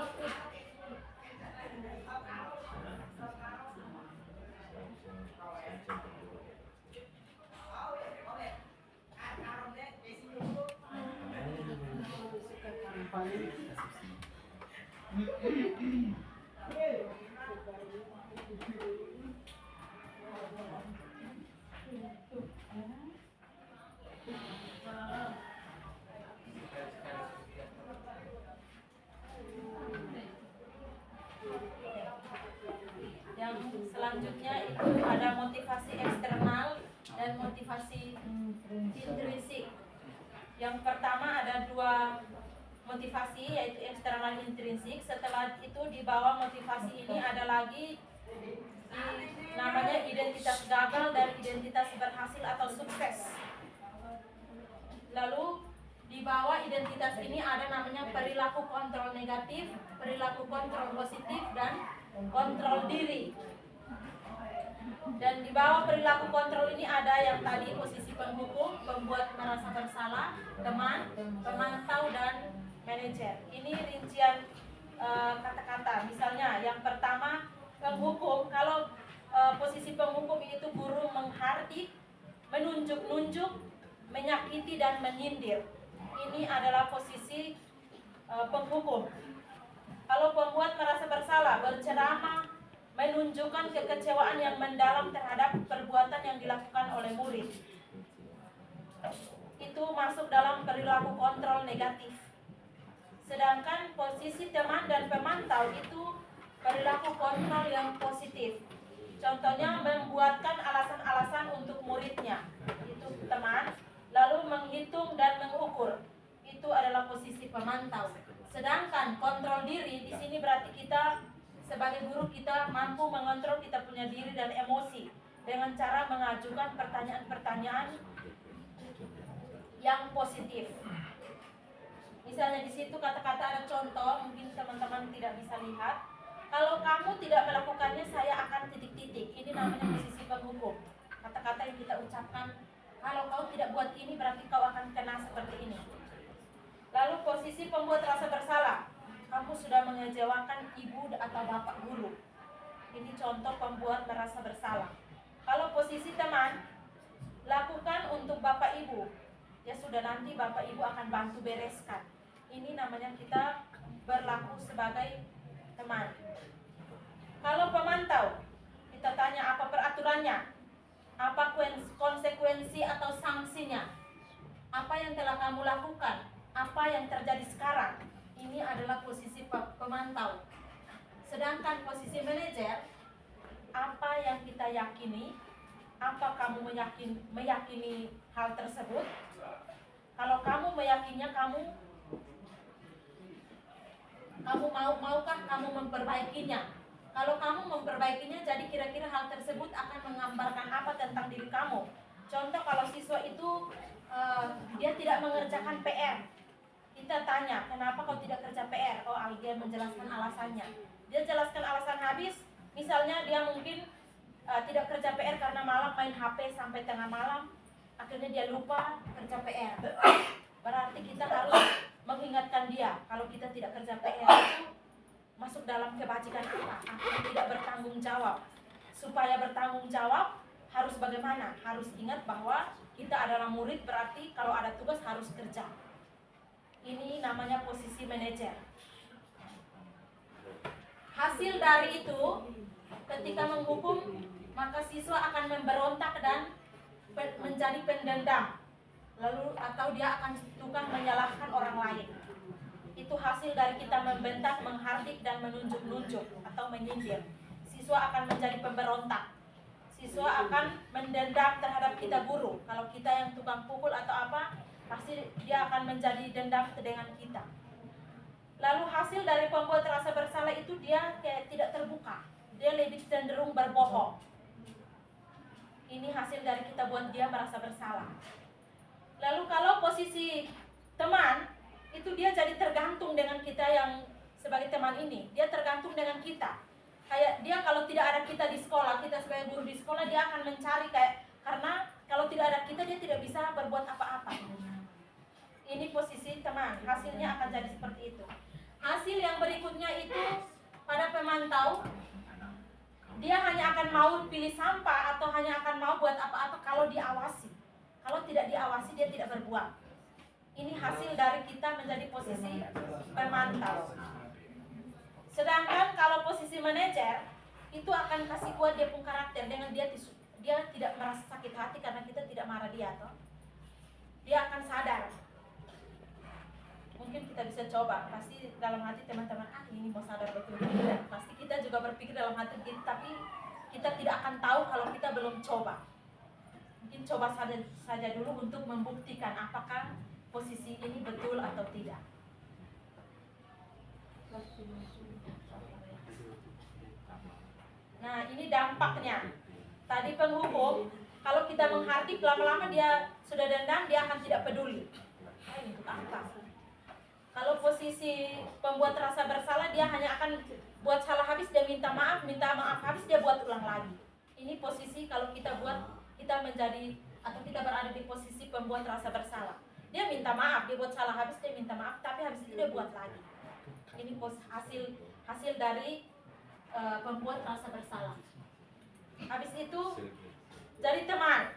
yang selanjutnya itu ada motivasi eksternal dan motivasi intrinsik. Yang pertama ada 2 motivasi, yaitu eksternal intrinsik. Setelah itu di bawah motivasi ini ada lagi namanya identitas gagal dan identitas berhasil atau sukses. Lalu di bawah identitas ini ada namanya perilaku kontrol negatif, perilaku kontrol positif, dan kontrol diri. Dan di bawah perilaku kontrol ini ada yang tadi posisi penghukum, pembuat merasa bersalah, teman, pemantau, dan manajer. Ini rincian kata-kata. Misalnya yang pertama penghukum. Kalau posisi penghukum itu guru menghardik, menunjuk-nunjuk, menyakiti, dan menyindir. Ini adalah posisi penghukum. Kalau pembuat merasa bersalah, berceramah, menunjukkan kekecewaan yang mendalam terhadap perbuatan yang dilakukan oleh murid. Itu masuk dalam perilaku kontrol negatif. Sedangkan posisi teman dan pemantau itu perilaku kontrol yang positif. Contohnya membuatkan alasan mengukur. Itu adalah posisi pemantau. Sedangkan kontrol diri di sini berarti kita sebagai guru kita mampu mengontrol kita punya diri dan emosi dengan cara mengajukan pertanyaan-pertanyaan yang positif. Misalnya di situ kata-kata ada contoh, mungkin teman-teman tidak bisa lihat. Kalau kamu tidak melakukannya, saya akan titik-titik. Ini namanya posisi penghukum. Kata-kata yang kita ucapkan, kalau kau tidak buat ini, berarti kau akan kena seperti ini. Lalu posisi pembuat rasa bersalah. Kamu sudah mengecewakan ibu atau bapak guru. Ini contoh pembuat merasa bersalah. Kalau posisi teman, lakukan untuk bapak ibu. Ya sudah, nanti bapak ibu akan bantu bereskan. Ini namanya kita berlaku sebagai teman. Kalau pemantau, kita tanya apa peraturannya, apa konsekuensi atau sanksinya, apa yang telah kamu lakukan, apa yang terjadi sekarang. Ini adalah posisi pemantau. Sedangkan posisi manajer, apa yang kita yakini, apa kamu meyakini hal tersebut. Kalau kamu meyakininya, kamu maukah kamu memperbaikinya? Kalau kamu memperbaikinya, jadi kira-kira hal tersebut akan menggambarkan apa tentang diri kamu. Contoh, kalau siswa itu dia tidak mengerjakan PR, kita tanya, kenapa kau tidak kerja PR? Oh, dia menjelaskan alasannya. Dia jelaskan alasan habis. Misalnya dia mungkin tidak kerja PR karena malam main HP sampai tengah malam, akhirnya dia lupa kerja PR. Berarti kita harus mengingatkan dia, kalau kita tidak kerja PR itu masuk dalam kebajikan apa? Yang tidak bertanggung jawab. Supaya bertanggung jawab harus bagaimana? Harus ingat bahwa kita adalah murid, berarti kalau ada tugas harus kerja. Ini namanya posisi manajer. Hasil dari itu, ketika menghukum, maka siswa akan memberontak dan menjadi pendendam. Lalu atau dia akan tukang menyalahkan orang lain. Itu hasil dari kita membentak, menghardik, dan menunjuk-nunjuk atau menyindir. Siswa akan menjadi pemberontak. Siswa akan mendendam terhadap kita guru. Kalau kita yang tukang pukul atau apa, pasti dia akan menjadi dendam dengan kita. Lalu hasil dari pembuat rasa bersalah itu dia kayak tidak terbuka. Dia lebih cenderung berbohong. Ini hasil dari kita buat dia merasa bersalah. Lalu kalau posisi teman, itu dia jadi tergantung dengan kita yang sebagai teman ini. Dia tergantung dengan kita. Kayak dia kalau tidak ada kita di sekolah, kita sebagai guru di sekolah, dia akan mencari karena kalau tidak ada kita, dia tidak bisa berbuat apa-apa. Ini posisi teman, hasilnya akan jadi seperti itu. Hasil yang berikutnya itu pada pemantau, dia hanya akan mau pilih sampah atau hanya akan mau buat apa-apa kalau diawasi. Kalau tidak diawasi, dia tidak berbuat. Ini hasil dari kita menjadi posisi pemantau. Sedangkan kalau posisi manajer, itu akan kasih kuat dia pun karakter dengan dia tidak merasa sakit hati karena kita tidak marah dia, toh. Dia akan sadar. Mungkin kita bisa coba, pasti dalam hati teman-teman, ini mau sadar betul tidak. Pasti kita juga berpikir dalam hati kita, tapi kita tidak akan tahu kalau kita belum coba. Mungkin coba saja dulu untuk membuktikan apakah posisi ini betul atau tidak. Nah, ini dampaknya. Tadi penghukum, kalau kita menghardik, lama-lama dia sudah dendam, dia akan tidak peduli. Untuk apa? Kalau posisi pembuat rasa bersalah, dia hanya akan buat salah habis, dia minta maaf habis, dia buat ulang lagi. Ini posisi kalau kita buat, kita menjadi atau kita berada di posisi pembuat rasa bersalah. Dia minta maaf, dia buat salah habis, dia minta maaf, tapi habis itu dia buat lagi. Ini hasil dari pembuat rasa bersalah. Habis itu jadi teman.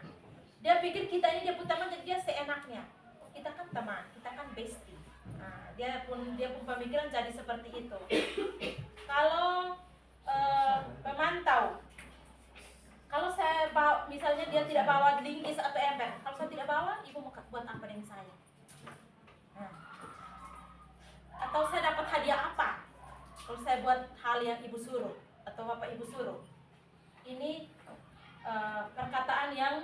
Dia pikir kita ini dia pun teman, jadi dia seenaknya. Kita kan teman, kita kan bestie. Nah, dia pun pemikiran jadi seperti itu. Kalau pemantau, kalau saya bawa, misalnya dia tidak bawa linggis atau ember, kalau saya tidak bawa, ibu mau buat apa dengan saya? Nah. Atau saya dapat hadiah apa kalau saya buat hal yang ibu suruh atau bapak ibu suruh? Ini perkataan yang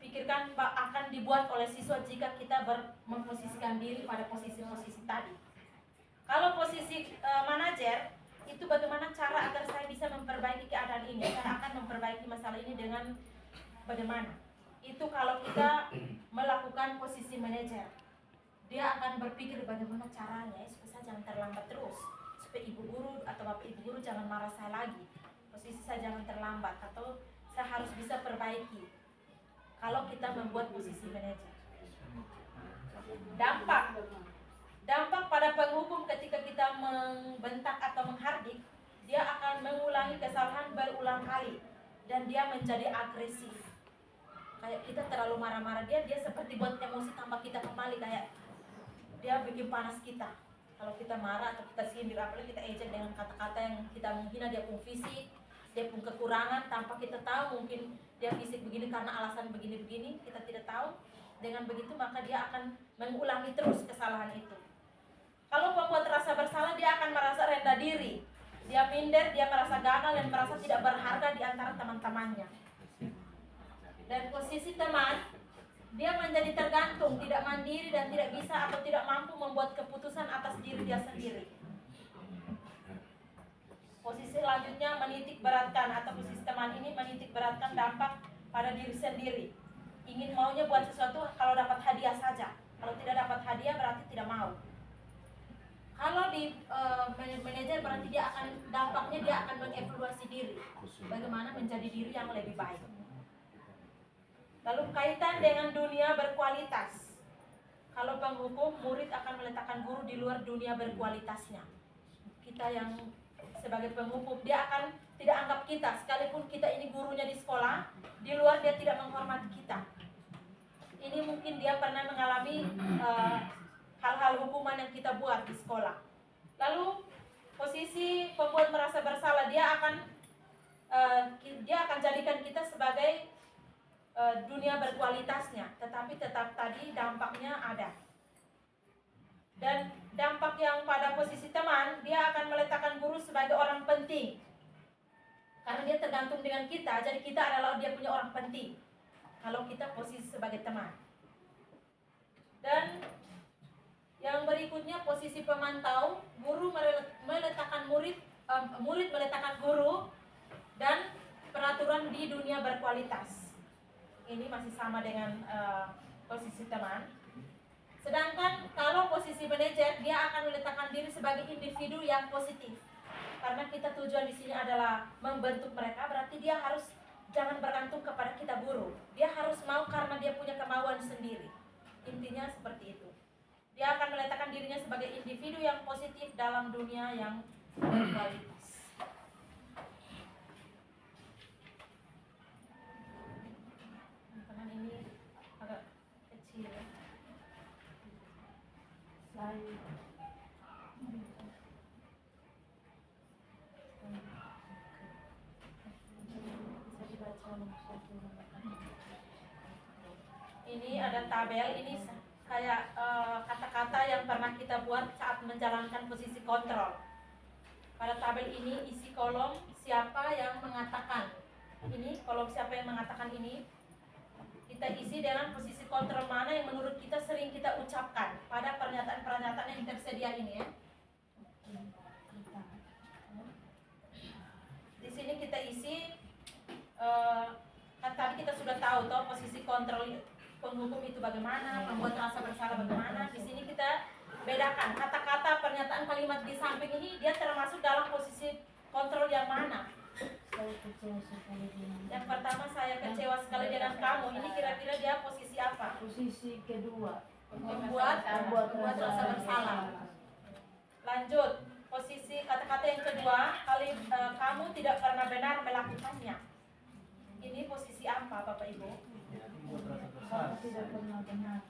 pikirkan akan dibuat oleh siswa jika kita memposisikan diri pada posisi-posisi tadi. Kalau posisi manajer, itu bagaimana cara agar saya bisa memperbaiki keadaan ini. Saya akan memperbaiki masalah ini dengan bagaimana. Itu kalau kita melakukan posisi manajer, dia akan berpikir bagaimana caranya supaya saya jangan terlambat terus, supaya ibu guru atau bapak ibu guru jangan marah saya lagi, posisi saya jangan terlambat, atau saya harus bisa perbaiki. Kalau kita membuat posisi manajer, dampak pada penghukum ketika kita membentak atau menghardik, dia akan mengulangi kesalahan berulang kali dan dia menjadi agresif. Kayak kita terlalu marah-marah dia seperti buat emosi tambah kita kembali, kayak dia bikin panas kita. Kalau kita marah atau kita sindir, apalagi kita ejek dengan kata-kata yang kita menghina dia pun fisik, dia pun kekurangan tanpa kita tahu, mungkin dia fisik begini karena alasan begini-begini, kita tidak tahu. Dengan begitu maka dia akan mengulangi terus kesalahan itu. Kalau pembuat rasa bersalah, dia akan merasa rendah diri, dia minder, dia merasa gagal dan merasa tidak berharga di antara teman-temannya. Dan posisi teman, dia menjadi tergantung, tidak mandiri dan tidak bisa atau tidak mampu membuat keputusan atas diri dia sendiri. Posisi selanjutnya menitik beratkan, atau posisi teman ini menitik beratkan dampak pada diri sendiri. Ingin maunya buat sesuatu kalau dapat hadiah saja. Kalau tidak dapat hadiah berarti tidak mau. Kalau di manajer berarti dampaknya dia akan mengevaluasi diri. Bagaimana menjadi diri yang lebih baik. Lalu kaitan dengan dunia berkualitas. Kalau penghukum, murid akan meletakkan guru di luar dunia berkualitasnya. Kita yang sebagai penghukum, dia akan tidak anggap kita, sekalipun kita ini gurunya di sekolah, di luar dia tidak menghormati kita. Ini mungkin dia pernah mengalami hal-hal hukuman yang kita buat di sekolah. Lalu posisi pembuat merasa bersalah, dia akan jadikan kita sebagai dunia berkualitasnya, tetapi tetap tadi dampaknya ada. Dan dampak yang pada posisi teman, dia akan meletakkan guru sebagai orang penting, karena dia tergantung dengan kita, jadi kita adalah dia punya orang penting kalau kita posisi sebagai teman. Dan yang berikutnya posisi pemantau, guru meletakkan murid meletakkan guru, dan peraturan di dunia berkualitas. Ini masih sama dengan posisi teman. Sedangkan kalau posisi manajer, dia akan meletakkan diri sebagai individu yang positif. Karena kita tujuan di sini adalah membentuk mereka, berarti dia harus jangan bergantung kepada kita guru. Dia harus mau karena dia punya kemauan sendiri. Intinya seperti itu. Dia akan meletakkan dirinya sebagai individu yang positif dalam dunia yang berkualitas. Ini agak kecil. Slide. Bisa dibaca ini ada tabel, ini kayak kata-kata yang pernah kita buat saat menjalankan posisi kontrol. Pada tabel ini isi kolom siapa yang mengatakan. Ini kolom siapa yang mengatakan ini. Kita isi dengan posisi kontrol mana yang menurut kita sering kita ucapkan pada pernyataan-pernyataan yang tersedia ini ya. Di sini kita isi kan tadi kita sudah tahu toh posisi kontrol penghukum itu bagaimana, membuat rasa bersalah bagaimana. Di sini kita bedakan kata-kata pernyataan kalimat di samping ini dia termasuk dalam posisi kontrol yang mana. Yang pertama, saya kecewa sekali dengan kamu. Ini kira-kira dia posisi apa? Posisi kedua. Membuat rasa bersalah. Lanjut, posisi kata-kata yang kedua, kamu tidak pernah benar melakukannya. Ini posisi apa, Bapak Ibu? Tidak pernah benar.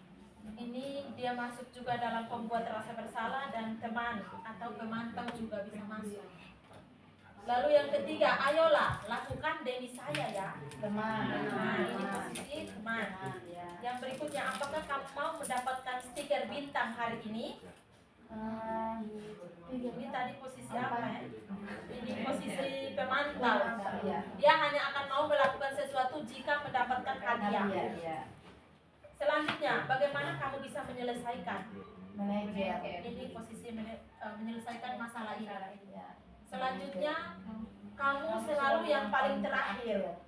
Ini dia masuk juga dalam pembuat rasa bersalah, dan teman atau pemantau juga bisa masuk. Lalu yang ketiga, ayolah lakukan demi saya ya. Teman. Nah, ini posisi teman. Yang berikutnya, apakah kamu mau mendapatkan stiker bintang hari ini? Ini tadi posisi apa ya? Ini posisi pemantau. Dia hanya akan mau melakukan sesuatu jika jika mendapatkan hadiah. Ya. Selanjutnya, bagaimana kamu bisa menyelesaikan? Manajer. Ini posisi menyelesaikan masalah ini. Ya. Selanjutnya, kamu selalu yang paling terakhir.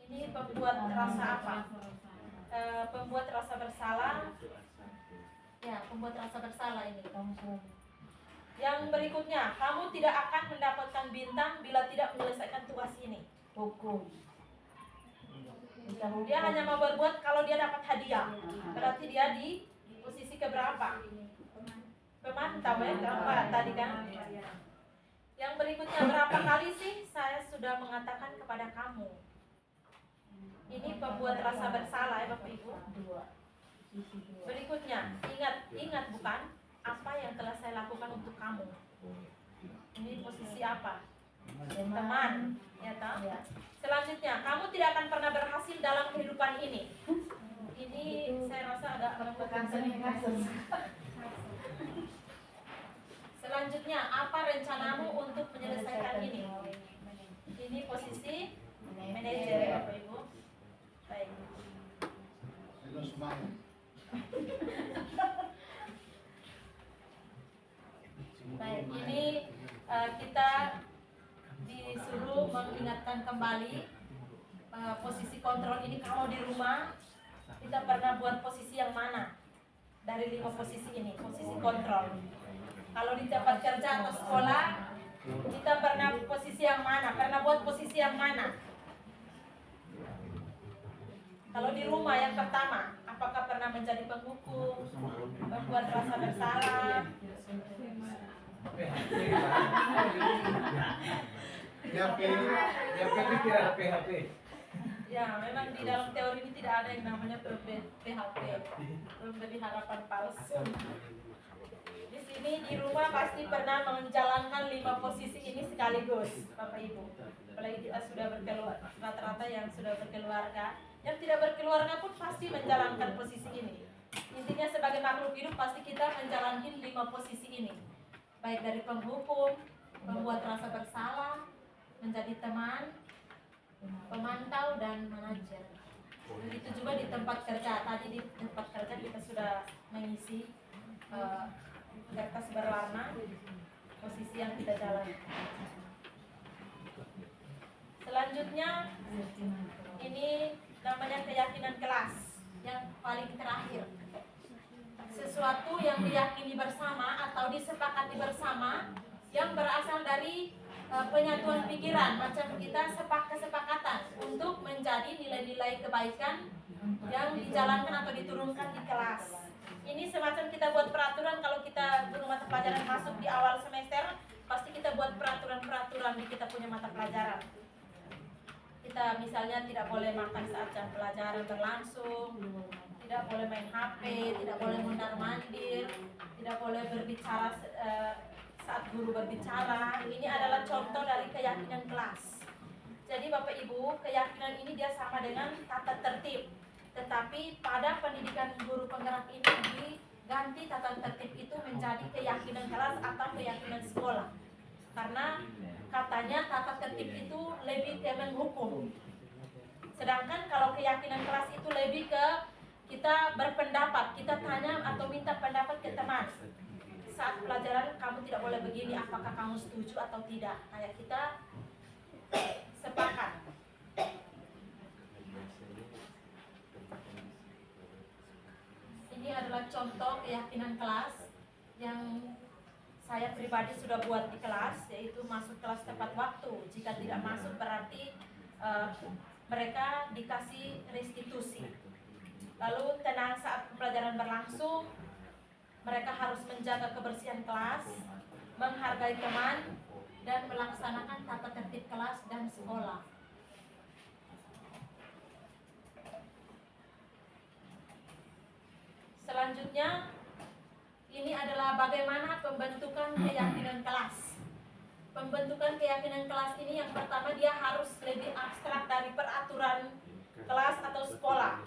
Ini membuat rasa apa? Pembuat rasa bersalah. Ya, pembuat rasa bersalah ini. Yang berikutnya, kamu tidak akan mendapatkan bintang bila tidak menyelesaikan tugas ini. Hukum. Dia hanya mau berbuat kalau dia dapat hadiah. Berarti dia di posisi keberapa? Pemantau ya, keempat tadi kan? Yang berikutnya, berapa kali sih saya sudah mengatakan kepada kamu? Ini pembuat rasa bersalah ya Bapak Ibu. Berikutnya, ingat bukan apa yang telah saya lakukan untuk kamu. Ini posisi apa? Teman, ya toh? Selanjutnya, kamu tidak akan pernah berhasil dalam kehidupan ini. Ini saya rasa agak menemukan Selanjutnya, apa rencanamu untuk menyelesaikan ini? Ini posisi manajer ya Bapak Ibu. Baik. Itu semuanya. Baik, ini kita disuruh mengingatkan kembali posisi kontrol ini. Kalau di rumah kita pernah buat posisi yang mana dari 5 posisi ini, posisi kontrol. Kalau di tempat kerja atau sekolah kita pernah posisi yang mana, pernah buat posisi yang mana. Kalau di rumah yang pertama, apakah pernah menjadi penghukum, membuat rasa bersalah? Yang penting tidak ada PHP. Ya, memang di dalam teori ini tidak ada yang namanya PHP, memberi harapan palsu. Di sini di rumah pasti pernah menjalankan 5 posisi ini sekaligus, Bapak Ibu. Apalagi kita sudah berkeluarga, rata-rata yang sudah berkeluarga, yang tidak berkeluarga pun pasti menjalankan posisi ini. Intinya sebagai makhluk hidup pasti kita menjalankan 5 posisi ini, baik dari penghukum, membuat rasa bersalah, menjadi teman, pemantau, dan manajer. Begitu juga di tempat kerja. Tadi di tempat kerja kita sudah mengisi kertas berwarna posisi yang kita jalani. Selanjutnya ini namanya keyakinan kelas yang paling terakhir. Sesuatu yang diyakini bersama atau disepakati bersama yang berasal dari penyatuan pikiran, macam kita kesepakatan untuk menjadi nilai-nilai kebaikan yang dijalankan atau diturunkan di kelas. Ini semacam kita buat peraturan. Kalau kita guru mata pelajaran masuk di awal semester, pasti kita buat peraturan-peraturan di kita punya mata pelajaran. Kita misalnya tidak boleh makan saat jam pelajaran berlangsung, tidak boleh main HP, tidak boleh mondar-mandir, tidak boleh berbicara saat guru berbicara. Ini adalah contoh dari keyakinan kelas. Jadi Bapak Ibu, keyakinan ini dia sama dengan tata tertib. Tetapi pada pendidikan guru penggerak ini diganti tata tertib itu menjadi keyakinan kelas atau keyakinan sekolah. Karena katanya tata tertib itu lebih ke menghukum. Sedangkan kalau keyakinan kelas itu lebih ke kita berpendapat, kita tanya atau minta pendapat ke teman. Saat pelajaran kamu tidak boleh begini, apakah kamu setuju atau tidak? Kayak kita sepakat. Ini adalah contoh keyakinan kelas yang saya pribadi sudah buat di kelas, yaitu masuk kelas tepat waktu. Jika tidak masuk berarti mereka dikasih restitusi. Lalu tenang saat pelajaran berlangsung, mereka harus menjaga kebersihan kelas, menghargai teman, dan melaksanakan tata tertib kelas dan sekolah. Selanjutnya, ini adalah bagaimana pembentukan keyakinan kelas. Pembentukan keyakinan kelas ini yang pertama dia harus lebih abstrak dari peraturan kelas atau sekolah.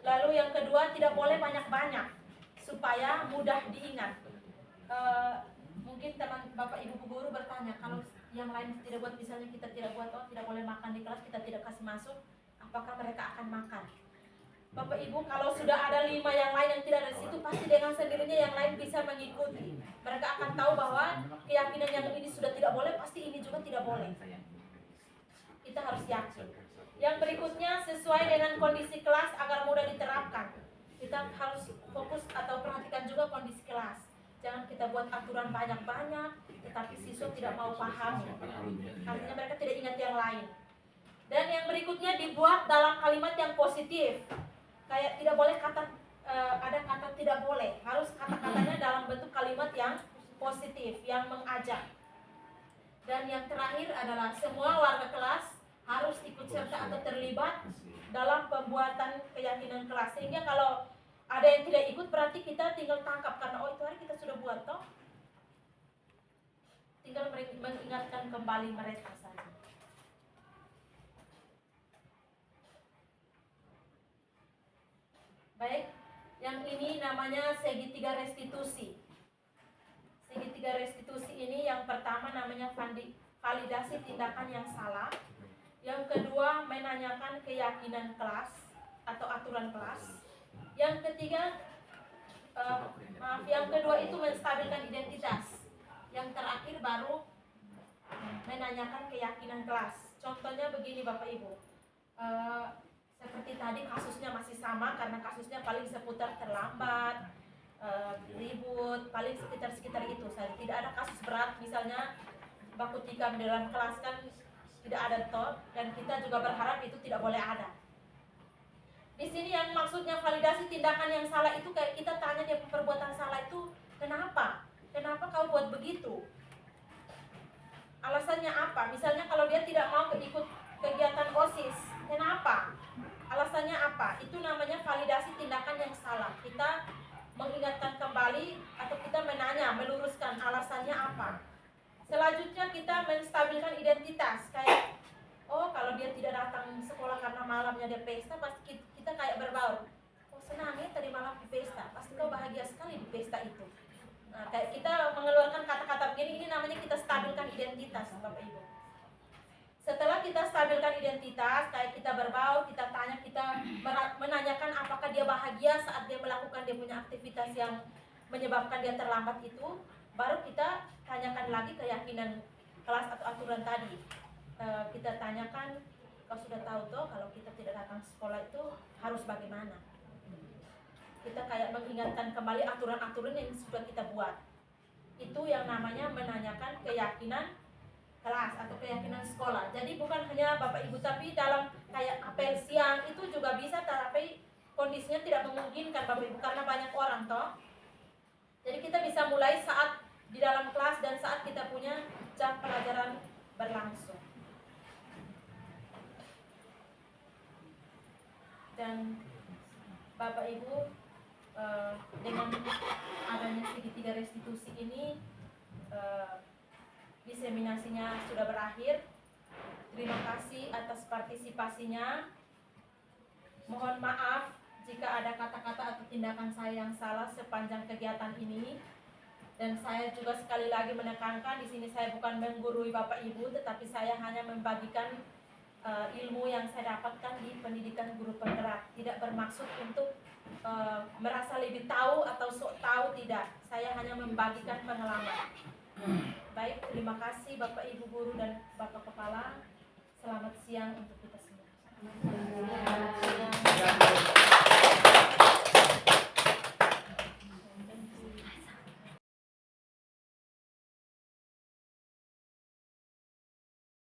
Lalu yang kedua tidak boleh banyak-banyak supaya mudah diingat. Mungkin teman Bapak Ibu guru bertanya, kalau yang lain tidak buat, misalnya kita tidak buat, oh tidak boleh makan di kelas, kita tidak kasih masuk, apakah mereka akan makan? Bapak Ibu, kalau sudah ada 5 yang lain yang tidak ada di situ, pasti dengan sendirinya yang lain bisa mengikuti. Mereka akan tahu bahwa keyakinan yang ini sudah tidak boleh, pasti ini juga tidak boleh. Kita harus yakin. Yang berikutnya, sesuai dengan kondisi kelas agar mudah diterapkan. Kita harus fokus atau perhatikan juga kondisi kelas. Jangan kita buat aturan banyak-banyak, tetapi siswa tidak mau pahami. Artinya mereka tidak ingat yang lain. Dan yang berikutnya, dibuat dalam kalimat yang positif. Kayak tidak boleh ada kata tidak boleh. Harus kata-katanya dalam bentuk kalimat yang positif, yang mengajak. Dan yang terakhir adalah semua warga kelas harus ikut serta atau terlibat dalam pembuatan keyakinan kelas. Sehingga kalau ada yang tidak ikut, berarti kita tinggal tangkap karena oh itu hari kita sudah buat toh. Tinggal mengingatkan kembali mereka saja. Baik, yang ini namanya segitiga restitusi. Segitiga restitusi ini yang pertama namanya validasi tindakan yang salah. Yang kedua menanyakan keyakinan kelas atau aturan kelas. Yang ketiga, yang kedua itu menstabilkan identitas. Yang terakhir baru menanyakan keyakinan kelas. Contohnya begini Bapak Ibu, seperti tadi kasusnya masih sama karena kasusnya paling seputar terlambat, ribut, paling sekitar itu saja. Tidak ada kasus berat, misalnya baku tikam di dalam kelas kan tidak ada toh, dan kita juga berharap itu tidak boleh ada. Di sini yang maksudnya validasi tindakan yang salah itu kayak kita tanya dia perbuatan salah itu kenapa? Kenapa kau buat begitu? Alasannya apa? Misalnya kalau dia tidak mau ikut kegiatan OSIS, kenapa? Alasannya apa? Itu namanya validasi tindakan yang salah. Kita mengingatkan kembali atau kita menanya, meluruskan alasannya apa. Selanjutnya kita menstabilkan identitas. Kayak, oh kalau dia tidak datang sekolah karena malamnya dia pesta, pasti kita kayak berbaur. Oh senang ya tadi malam di pesta, pasti kau bahagia sekali di pesta itu. Nah, kayak kita mengeluarkan kata-kata begini, ini namanya kita stabilkan identitas, Bapak Ibu. Setelah kita stabilkan identitas, kayak kita berbaur, kita tanya, kita menanyakan apakah dia bahagia saat dia melakukan dia punya aktivitas yang menyebabkan dia terlambat itu, baru kita tanyakan lagi keyakinan kelas atau aturan tadi. Kita tanyakan, kau sudah tahu toh kalau kita tidak datang sekolah itu harus bagaimana? Kita kayak mengingatkan kembali aturan-aturan yang sudah kita buat. Itu yang namanya menanyakan keyakinan kelas atau keyakinan sekolah. Jadi bukan hanya Bapak Ibu, tapi dalam kayak apel siang itu juga bisa, tapi kondisinya tidak memungkinkan Bapak Ibu karena banyak orang toh. Jadi kita bisa mulai saat di dalam kelas dan saat kita punya jam pelajaran berlangsung. Dan Bapak Ibu, dengan adanya segitiga restitusi ini, diseminasinya sudah berakhir. Terima kasih atas partisipasinya. Mohon maaf jika ada kata-kata atau tindakan saya yang salah sepanjang kegiatan ini. Dan saya juga sekali lagi menekankan, di sini saya bukan menggurui Bapak Ibu, tetapi saya hanya membagikan ilmu yang saya dapatkan di pendidikan guru penggerak. Tidak bermaksud untuk merasa lebih tahu atau sok tahu, tidak. Saya hanya membagikan pengalaman. Baik, terima kasih Bapak Ibu guru dan Bapak Kepala. Selamat siang untuk kita semua.